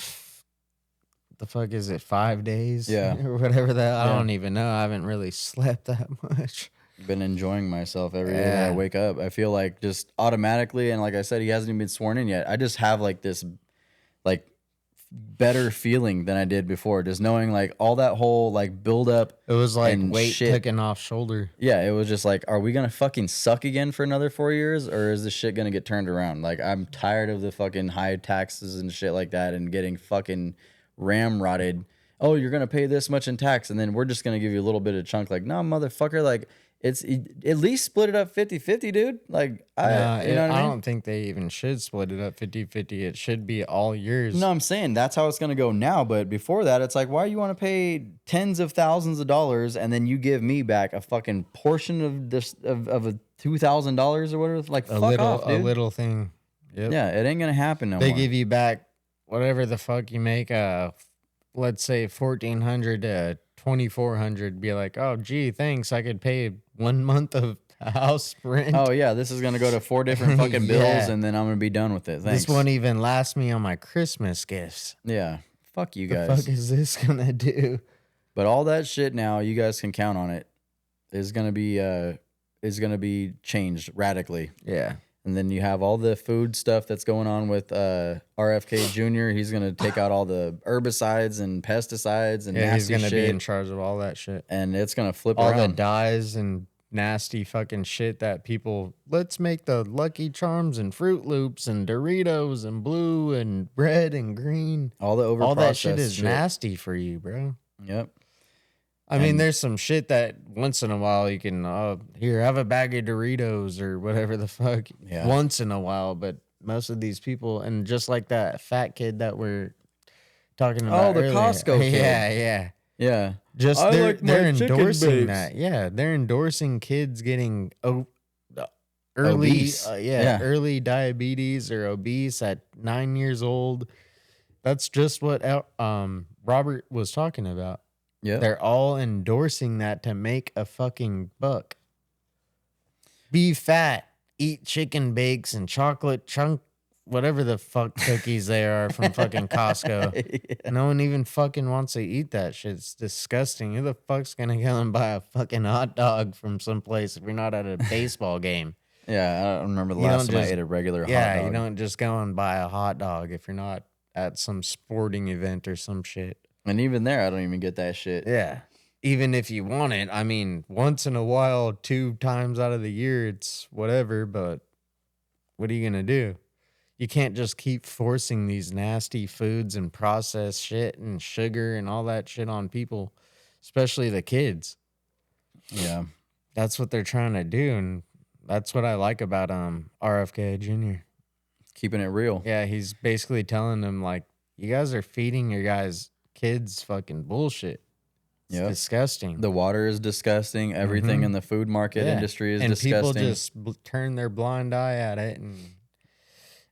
the fuck is it 5 days? Yeah. Or whatever that. I Yeah. don't even know. I haven't really slept that much. Been enjoying myself every day that I wake up. I feel like just automatically, and like I said, he hasn't even been sworn in yet. I just have like this like better feeling than I did before, just knowing like all that whole like build up. It was like and weight shit. taken off shoulder. Yeah, it was just like, are we gonna fucking suck again for another 4 years, or is this shit gonna get turned around? Like, I'm tired of the fucking high taxes and shit like that, and getting fucking ramrodded. Oh, you're gonna pay this much in tax, and then we're just gonna give you a little bit of chunk. Like, no, motherfucker. Like, it's at least split it up 50-50, dude. Like, you know what I mean? I don't think they even should split it up 50-50. It should be all yours. No, I'm saying that's how it's going to go now. But before that, it's like, why you want to pay tens of thousands of dollars and then you give me back a fucking portion of this of a $2,000 or whatever? Like, fuck off, dude. A little thing. Yep. Yeah, it ain't going to happen no more. They give you back whatever the fuck you make. Let's say 1,400 to 2,400. Be like, oh, gee, thanks. I could pay 1 month of house rent. Oh, yeah, this is going to go to 4 different fucking bills, and then I'm going to be done with it. Thanks. This won't even last me on my Christmas gifts. Yeah, fuck you guys. The fuck is this going to do? But all that shit now, you guys can count on it, is going to be changed radically. Yeah. And then you have all the food stuff that's going on with RFK Jr. He's going to take out all the herbicides and pesticides and nasty he's going to shit. be in charge of all that shit. And it's going to flip all around. the dyes and nasty fucking shit that people, let's make the Lucky Charms and Fruit Loops and Doritos and blue and red and green. All the overprocessed all that shit is nasty for you, bro. Yep. I mean, there's some shit that once in a while you can, here, have a bag of Doritos or whatever the fuck. Yeah. Once in a while, but most of these people, and just like that fat kid that we're talking about. Oh, the earlier. Costco kid. Yeah. Yeah. Just I they're like my chicken endorsing babes. that. Yeah, they're endorsing kids getting early, Obese. early diabetes or obese at 9 years old. That's just what Robert was talking about. Yeah. They're all endorsing that to make a fucking buck. Be fat, eat chicken bakes and chocolate chunk, whatever the fuck cookies they are from fucking Costco. Yeah. No one even fucking wants to eat that shit. It's disgusting. Who the fuck's gonna go and buy a fucking hot dog from someplace if you're not at a baseball game? Yeah, I don't remember the last time I ate a regular hot dog. Yeah, you don't just go and buy a hot dog if you're not at some sporting event or some shit. And even there, I don't even get that shit. Yeah. Even if you want it, I mean, once in a while, 2 times out of the year, it's whatever, but what are you going to do? You can't just keep forcing these nasty foods and processed shit and sugar and all that shit on people, especially the kids. Yeah. That's what they're trying to do, and that's what I like about RFK Jr. Keeping it real. Yeah, he's basically telling them, like, you guys are feeding your guys' kids fucking bullshit. It's disgusting. The water is disgusting. Everything in the food market industry is disgusting. And people just turn their blind eye at it and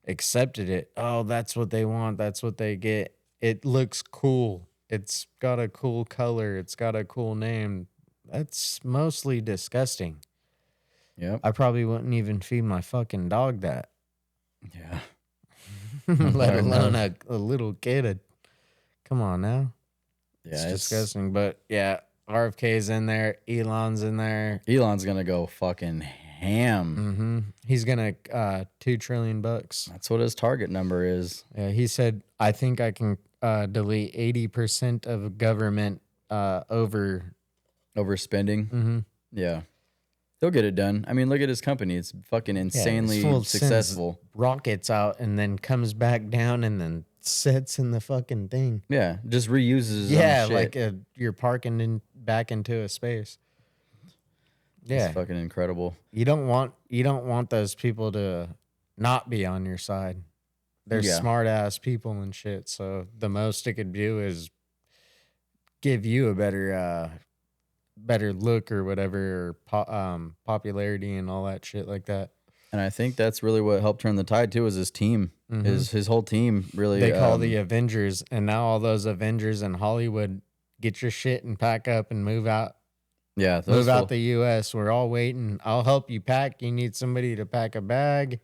accepted it. Oh, that's what they want. That's what they get. It looks cool. It's got a cool color. It's got a cool name. That's mostly disgusting. Yep. I probably wouldn't even feed my fucking dog that. Yeah. let alone a little kid. Come on now. Yeah, It's disgusting. But yeah, RFK's in there. Elon's in there. Elon's gonna go fucking ham. He's gonna $2 trillion. That's what his target number is. Yeah, he said, I think I can delete 80% of government overspending. Yeah. He'll get it done. I mean, look at his company. It's fucking insanely successful. Rockets out and then comes back down and then sets in the fucking thing. Yeah, just reuses his own shit. Like you're parking back into a space. Yeah, it's fucking incredible. You don't want those people to not be on your side. They're smart ass people and shit. So the most it could do is give you a better look or whatever, or popularity and all that shit like that. And I think that's really what helped turn the tide too. Is his team, his whole team really. They call the Avengers, and now all those Avengers in Hollywood, get your shit and pack up and move out. Yeah, move out the U.S. We're all waiting. I'll help you pack. You need somebody to pack a bag,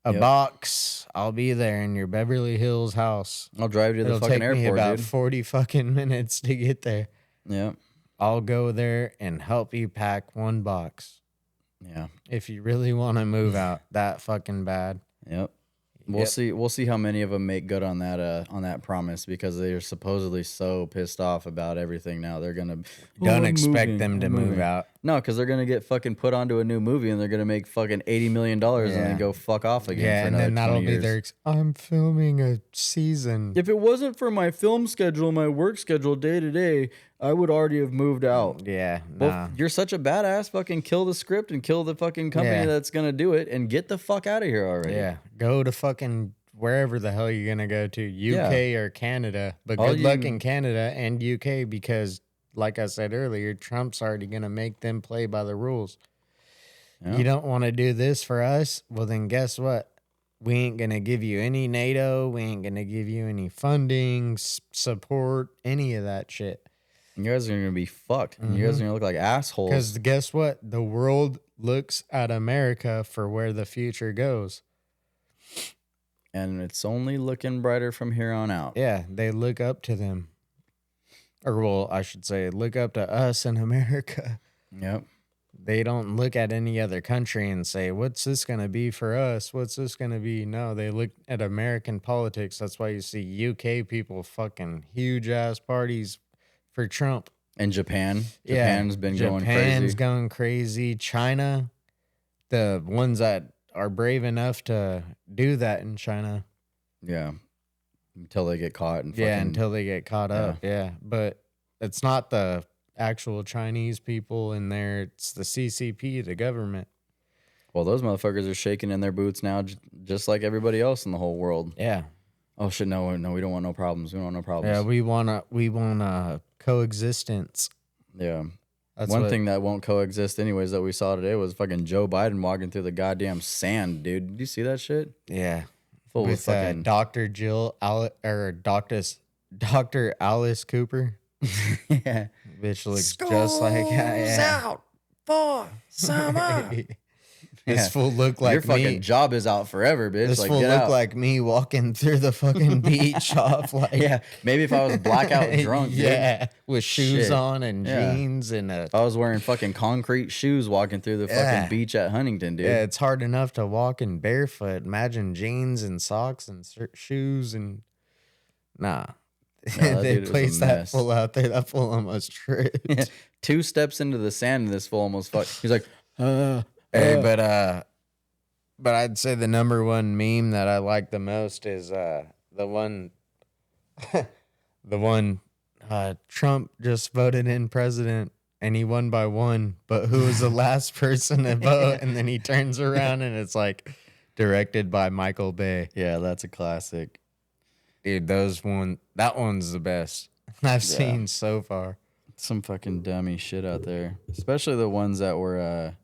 a box. I'll be there in your Beverly Hills house. I'll drive you to the fucking airport, dude. It'll take me about 40 fucking minutes to get there. Yeah. I'll go there and help you pack one box. Yeah. If you really want to move out that fucking bad. Yep. We'll see. We'll see how many of them make good on that promise, because they're supposedly so pissed off about everything now. They're gonna don't expect them to move out. No, because they're gonna get fucking put onto a new movie and they're gonna make fucking $80 million and then go fuck off again. Yeah, for and then that'll be their. I'm filming a season. If it wasn't for my film schedule, my work schedule day to day, I would already have moved out. Yeah, well, you're such a badass. Fucking kill the script and kill the fucking company that's gonna do it and get the fuck out of here already. Yeah, go to fucking wherever the hell you're gonna go to, UK or Canada. But good luck in Canada and UK, because, like I said earlier, Trump's already gonna make them play by the rules. Yeah. You don't want to do this for us? Well, then guess what? We ain't gonna give you any NATO. We ain't gonna give you any funding, support, any of that shit. You guys are going to be fucked. You guys are going to look like assholes. Because guess what? The world looks at America for where the future goes. And it's only looking brighter from here on out. Yeah, they look up to them. Or, well, I should say, look up to us in America. Yep. They don't look at any other country and say, what's this going to be for us? What's this going to be? No, they look at American politics. That's why you see UK people fucking huge-ass parties for Trump. And Japan. Japan's been going crazy. Japan's going crazy. China, the ones that are brave enough to do that in China. Yeah. Until they get caught. And until they get caught up. Yeah. But it's not the actual Chinese people in there. It's the CCP, the government. Well, those motherfuckers are shaking in their boots now, just like everybody else in the whole world. Yeah. Oh, shit, no, we don't want no problems. We don't want no problems. Yeah, we want coexistence. Yeah. One thing that won't coexist anyways that we saw today was fucking Joe Biden walking through the goddamn sand, dude. Did you see that shit? Yeah. Full with fucking... Dr. Dr. Alice Cooper. Yeah. Bitch looks just like... out for summer. This fool look like your fucking job is out forever, bitch. This fool look like me walking through the fucking beach off like maybe if I was blackout drunk, dude. With shoes on and jeans and if I was wearing fucking concrete shoes walking through the fucking beach at Huntington, dude. Yeah, it's hard enough to walk in barefoot. Imagine jeans and socks and shoes and they placed that fool out there. That fool almost tripped. Yeah. 2 steps into the sand and this fool almost fucked. He's like, Hey, but I'd say the number one meme that I like the most is the one Trump just voted in president and he won by 1, but who was the last person to vote? And then he turns around and it's like directed by Michael Bay. Yeah, that's a classic. Dude, that one's the best I've seen so far. Some fucking dummy shit out there, especially the ones that were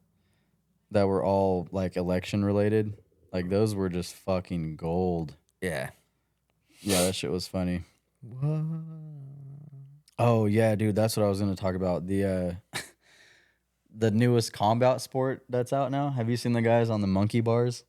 all like election related. Like those were just fucking gold. Yeah. Yeah, that shit was funny. What? Oh yeah, dude, that's what I was gonna talk about. The the newest combat sport that's out now. Have you seen the guys on the monkey bars?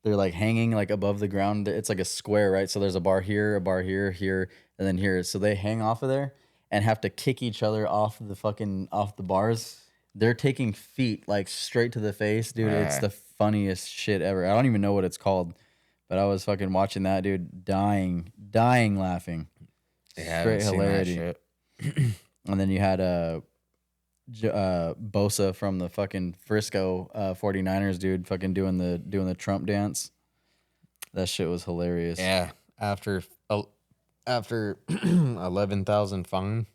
they're like hanging like above the ground. It's like a square, right? So there's a bar here, here, and then here. So they hang off of there and have to kick each other off the bars. They're taking feet like straight to the face, dude. It's the funniest shit ever. I don't even know what it's called, but I was fucking watching that, dude, dying laughing. Yeah, Straight hilarity. And then you had Bosa from the fucking Frisco 49ers, dude, fucking doing the Trump dance. That shit was hilarious. Yeah, after 11,000 fine.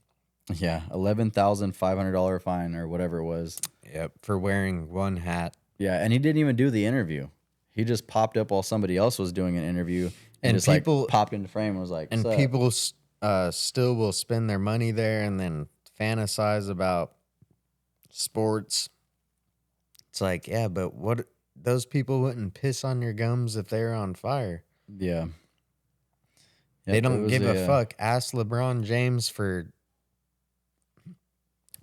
Yeah, $11,500 fine or whatever it was. Yep, for wearing one hat. Yeah, and he didn't even do the interview. He just popped up while somebody else was doing an interview and just people like popped into frame and was like, and "Sup?" people still will spend their money there and then fantasize about sports. It's like, yeah, but what? Those people wouldn't piss on your gums if they're on fire. Yeah. They don't give a fuck. Ask LeBron James for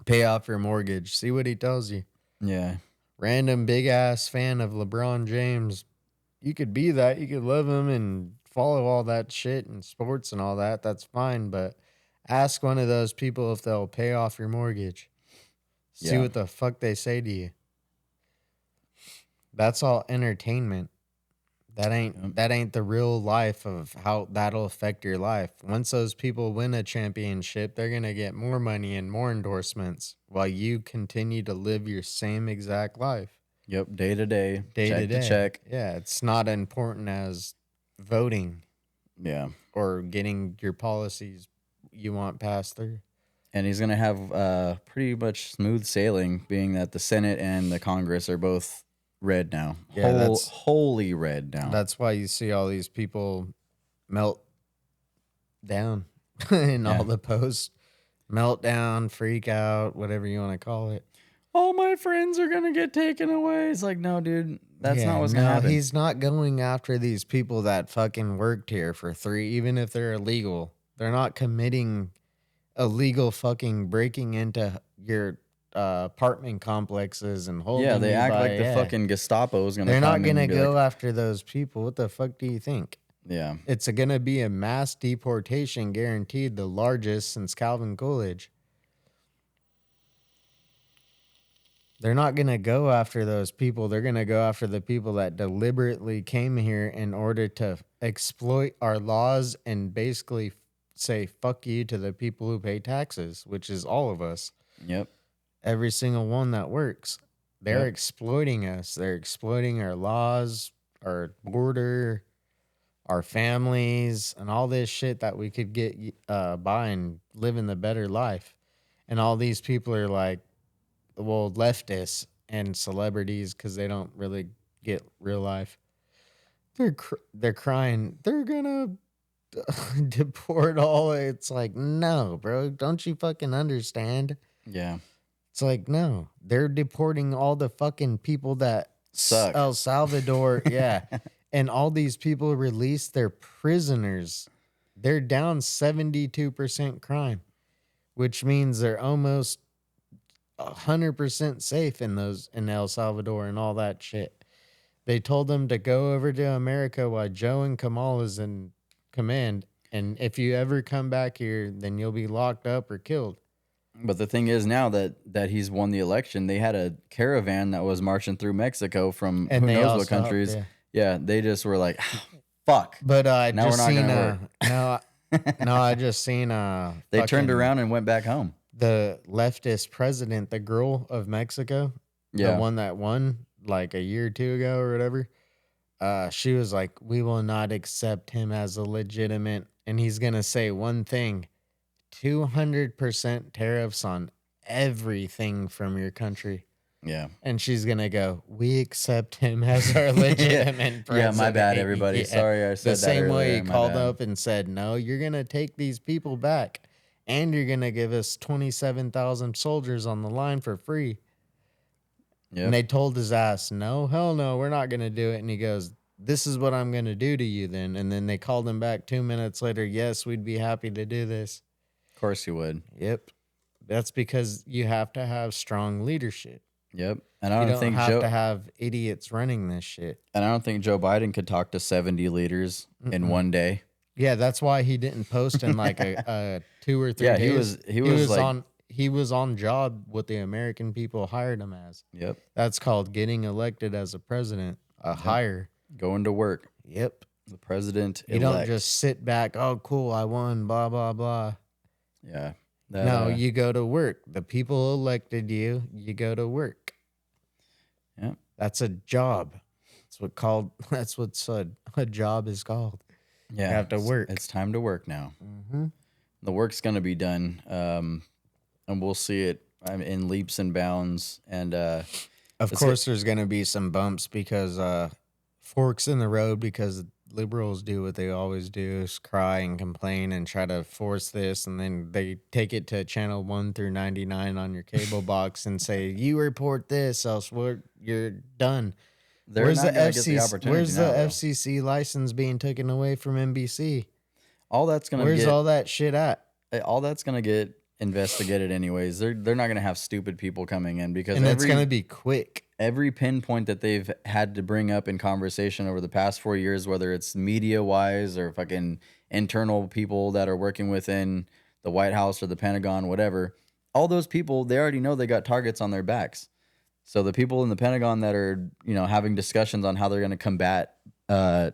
pay off your mortgage. See what he tells you. Yeah. Random big ass fan of LeBron James. You could be that. You could love him and follow all that shit and sports and all that. That's fine. But ask one of those people if they'll pay off your mortgage. See what the fuck they say to you. That's all entertainment. That ain't the real life of how that'll affect your life. Once those people win a championship, they're going to get more money and more endorsements while you continue to live your same exact life. Yep, day to day, check to day. check. Yeah, it's not important as voting. Yeah. Or getting your policies you want passed through. And he's going to have pretty much smooth sailing, being that the Senate and the Congress are both red now. Yeah, that's wholly red now. That's why you see all these people melt down in all the posts. Meltdown, freak out, whatever you want to call it. All my friends are going to get taken away. It's like, no, dude, that's not what's going to happen. He's not going after these people that fucking worked here for free, even if they're illegal. They're not committing illegal fucking breaking into your apartment complexes and holding. Yeah, they act like the fucking Gestapo is going to. They're not going to go after those people. What the fuck do you think? Yeah, it's going to be a mass deportation guaranteed, the largest since Calvin Coolidge. They're not going to go after those people. They're going to go after the people that deliberately came here in order to exploit our laws and basically say fuck you to the people who pay taxes, which is all of us. Yep. Every single one that works. They're exploiting us. They're exploiting our laws, our border, our families, and all this shit that we could get by and live in the better life. And all these people are like, well, leftists and celebrities, because they don't really get real life. They're crying. They're gonna deport all. It's like, no, bro. Don't you fucking understand? Yeah. It's like, no, they're deporting all the fucking people that suck. El Salvador, yeah. And all these people released their prisoners. They're down 72% crime, which means they're almost 100% safe in El Salvador and all that shit. They told them to go over to America while Joe and Kamala's in command. And if you ever come back here, then you'll be locked up or killed. But the thing is now that he's won the election, they had a caravan that was marching through Mexico from who knows what countries. Yeah, they just were like, fuck. But I now just we're not seen gonna work. no, I just seen they turned around and went back home. The leftist president, the girl of Mexico, the one that won like a year or two ago or whatever. She was like, we will not accept him as a legitimate, and he's gonna say one thing. 200% tariffs on everything from your country. Yeah. And she's going to go, we accept him as our legitimate president. Yeah, my bad, everybody. Yeah. Sorry I said that the same earlier. way he called up and said, no, you're going to take these people back and you're going to give us 27,000 soldiers on the line for free. Yep. And they told his ass, no, hell no, we're not going to do it. And he goes, this is what I'm going to do to you then. And then they called him back 2 minutes later. Yes, we'd be happy to do this. Of course you would. Yep. That's because you have to have strong leadership. Yep. And I You don't don't think have Joe to have idiots running this shit. and I don't think Joe Biden could talk to 70 leaders in one day. Yeah, that's why he didn't post in like a 2 or 3 Yeah, days. he was like he was on job what the American people hired him as. yep, That's called getting elected as a president, a hire. going to work. Yep. The president You elect. don't just sit back, oh cool, I won, blah blah blah. Yeah. No, you go to work. The people elected you, you go to work. Yep. That's a job. That's what a job is called. Yeah. You have to work. It's time to work now. Mm-hmm. The work's going to be done. And we'll see it in leaps and bounds. And Of course, there's going to be some bumps because forks in the road because liberals do what they always do is cry and complain and try to force this. And then they take it to channel 1 through 99 on your cable box and say, you report this, else you're done. they're not going to get the opportunity. Where's now, the though. FCC license being taken away from NBC? All that's going to Where's get all that shit at? all that's going to get investigated anyways. They're not going to have stupid people coming in because And it's going to be quick. every pinpoint that they've had to bring up in conversation over the past 4 years, whether it's media wise or fucking internal people that are working within the White House or the Pentagon, whatever, all those people, they already know they got targets on their backs. So the people in the Pentagon that are, having discussions on how they're going to combat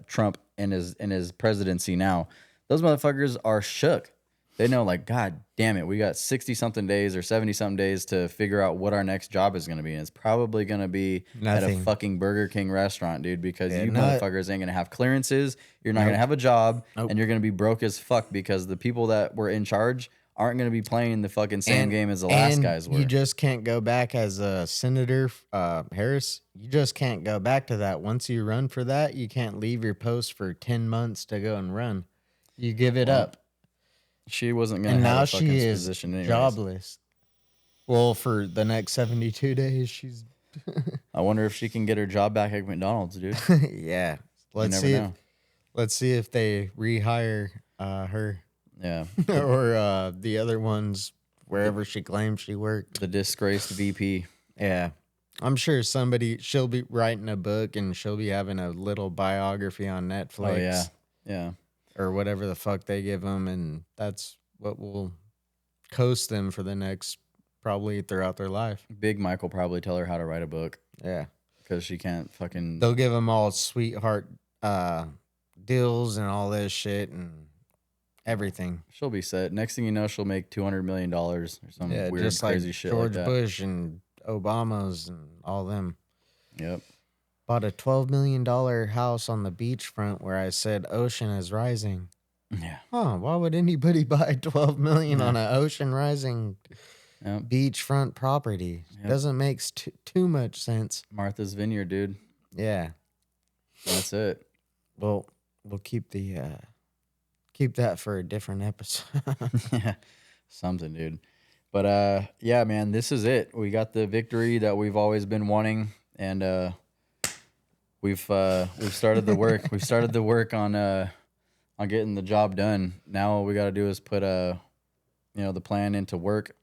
Trump in his presidency now, those motherfuckers are shook. They know, like, God damn it, we got 60-something days or 70-something days to figure out what our next job is going to be. And it's probably going to be at a Nothing. fucking Burger King restaurant, dude, because you not- motherfuckers ain't going to have clearances. You're not going to have a job, and you're going to be broke as fuck because the people that were in charge aren't going to be playing the fucking same game as the last guys were. You just can't go back as a Senator Harris. You just can't go back to that. Once you run for that, you can't leave your post for 10 months to go and run. You give it up. She wasn't going And to have now a fucking she is position anyways. jobless. Well, for the next 72 days, she's... I wonder if she can get her job back at McDonald's, dude. yeah. You never know. Let's see if they rehire her Yeah. or the other ones wherever she claims she worked. The disgraced VP. Yeah. I'm sure she'll be writing a book and she'll be having a little biography on Netflix. Oh, yeah. Yeah. Or whatever the fuck they give them. And that's what will coast them for the next, probably throughout their life. Big Mike will probably tell her how to write a book Yeah. because she can't fucking. They'll give them all sweetheart deals and all this shit and everything. She'll be set. Next thing you know, she'll make $200 million or some Yeah, weird, just crazy like shit George like that. Bush and Obama's and all them. Yep. Bought a $12 million house on the beachfront where I said ocean is rising. Yeah. Why would anybody buy $12 million on an ocean rising Yep. beachfront property? Yep. Doesn't make too much sense. Martha's Vineyard, dude. Yeah. That's it. Well, we'll keep that for a different episode. Yeah. Something, dude. But yeah, man, this is it. We got the victory that we've always been wanting, and we've started the work. We've started the work on getting the job done. Now all we got to do is put the plan into work,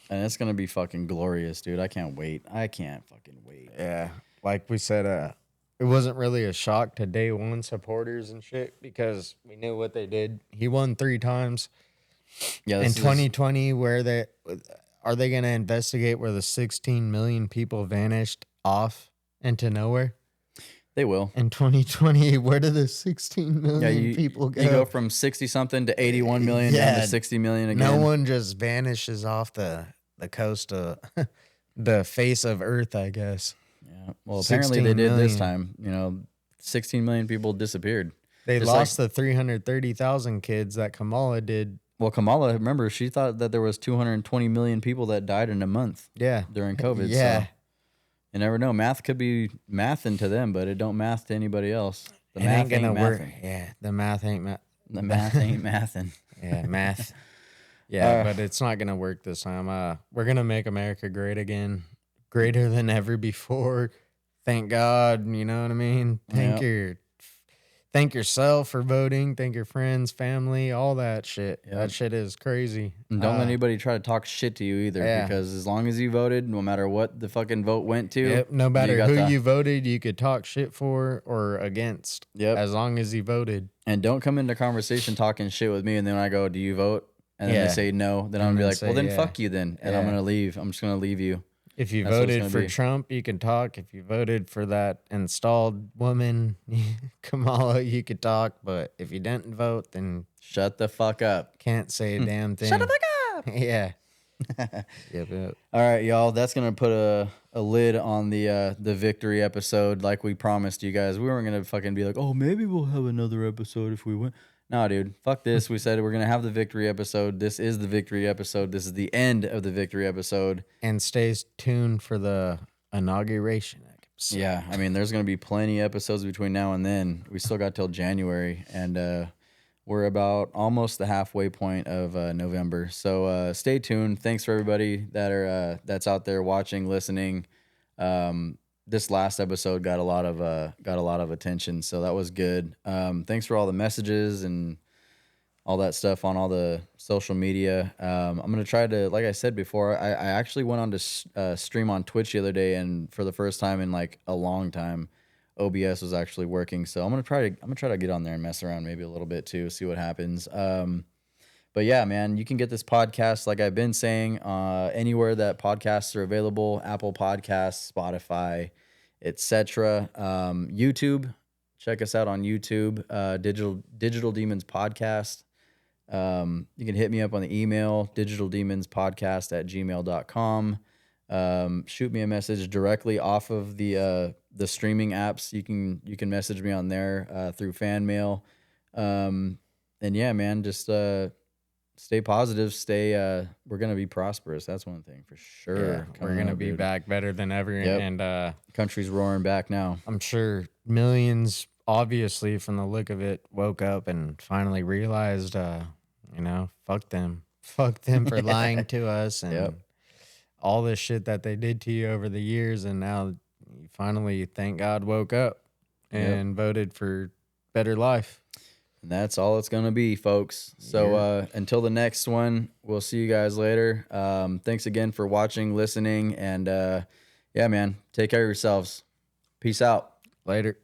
and it's gonna be fucking glorious, dude. I can't wait. I can't fucking wait. Yeah. Like we said, it wasn't really a shock to day one supporters and shit because we knew what they did. He won 3 times. Yeah. In 2020, are they going to investigate where the 16 million people vanished off into nowhere? They will. In 2020, where did the 16 million people go? You go from 60 something to 81 million down to 60 million again. No one just vanishes off the coast of the face of Earth, I guess. Yeah. Well, apparently they 16 did this million. time. 16 million people disappeared. They Just lost the 330,000 kids that Kamala did. Well, Kamala, remember, she thought that there was 220 million people that died in a month Yeah. during COVID. Yeah. So you never know. Math could be mathing to them, but it don't math to anybody else. The It math ain't gonna work. mathing. Yeah, the math ain't math. The math ain't mathing. Yeah, math. Yeah, but it's not gonna work this time. We're gonna make America great again, greater than ever before. Thank God. You know what I mean? Thank thank yourself for voting. Thank your friends, family, all that shit. Yep. That shit is crazy. And don't let anybody try to talk shit to you either, Yeah. because as long as you voted, no matter what the fucking vote went to, Yep. No matter got who the- you voted, you could talk shit for or against. Yep. As long as you voted. And don't come into conversation talking shit with me, and then I go, "Do you vote?" And then Yeah. they say no. Then I'm And gonna be then like, say, "Well, then yeah. fuck you then," and I'm Yeah. gonna leave. I'm just gonna leave you. If you That's what it's voted gonna for be. Trump, you can talk. If you voted for that installed woman, Kamala, you could talk. But if you didn't vote, then Shut the fuck up. can't say a damn thing. Shut the fuck up. Yeah. Yep. All right, y'all. That's gonna put a lid on the victory episode, like we promised you guys. We weren't gonna fucking be like, oh, maybe we'll have another episode if we win. No, dude. Fuck this. We said we're gonna have the victory episode. This is the victory episode. This is the end of the victory episode. And stay tuned for the inauguration episode. Yeah, I mean, there's gonna be plenty of episodes between now and then. We still got till January, and we're about almost the halfway point of November. So stay tuned. Thanks for everybody that's out there watching, listening. This last episode got a lot of attention, so that was good. Thanks for all the messages and all that stuff on all the social media. I'm gonna try to, like I said before, I actually went on to stream on Twitch the other day, and for the first time in like a long time, OBS was actually working. So I'm gonna try to get on there and mess around maybe a little bit too, see what happens. But yeah, man, you can get this podcast, like I've been saying, anywhere that podcasts are available: Apple Podcasts, Spotify, etc. YouTube. Check us out on YouTube, Digital Demons Podcast. You can hit me up on the email, digitaldemonspodcast@gmail.com. Shoot me a message directly off of the streaming apps. You can message me on there through fan mail. And yeah, man, just stay positive. We're gonna be prosperous. That's one thing for sure. Yeah, we're coming gonna up, be dude. back better than ever, Yep. and Country's roaring back now. I'm sure millions, obviously, from the look of it, woke up and finally realized, fuck them for lying to us and Yep. all this shit that they did to you over the years, and now you finally, thank God, woke up and voted for better life. And that's all it's gonna be, folks. So until the next one, we'll see you guys later. Thanks again for watching, listening, and yeah, man, take care of yourselves. Peace out. Later.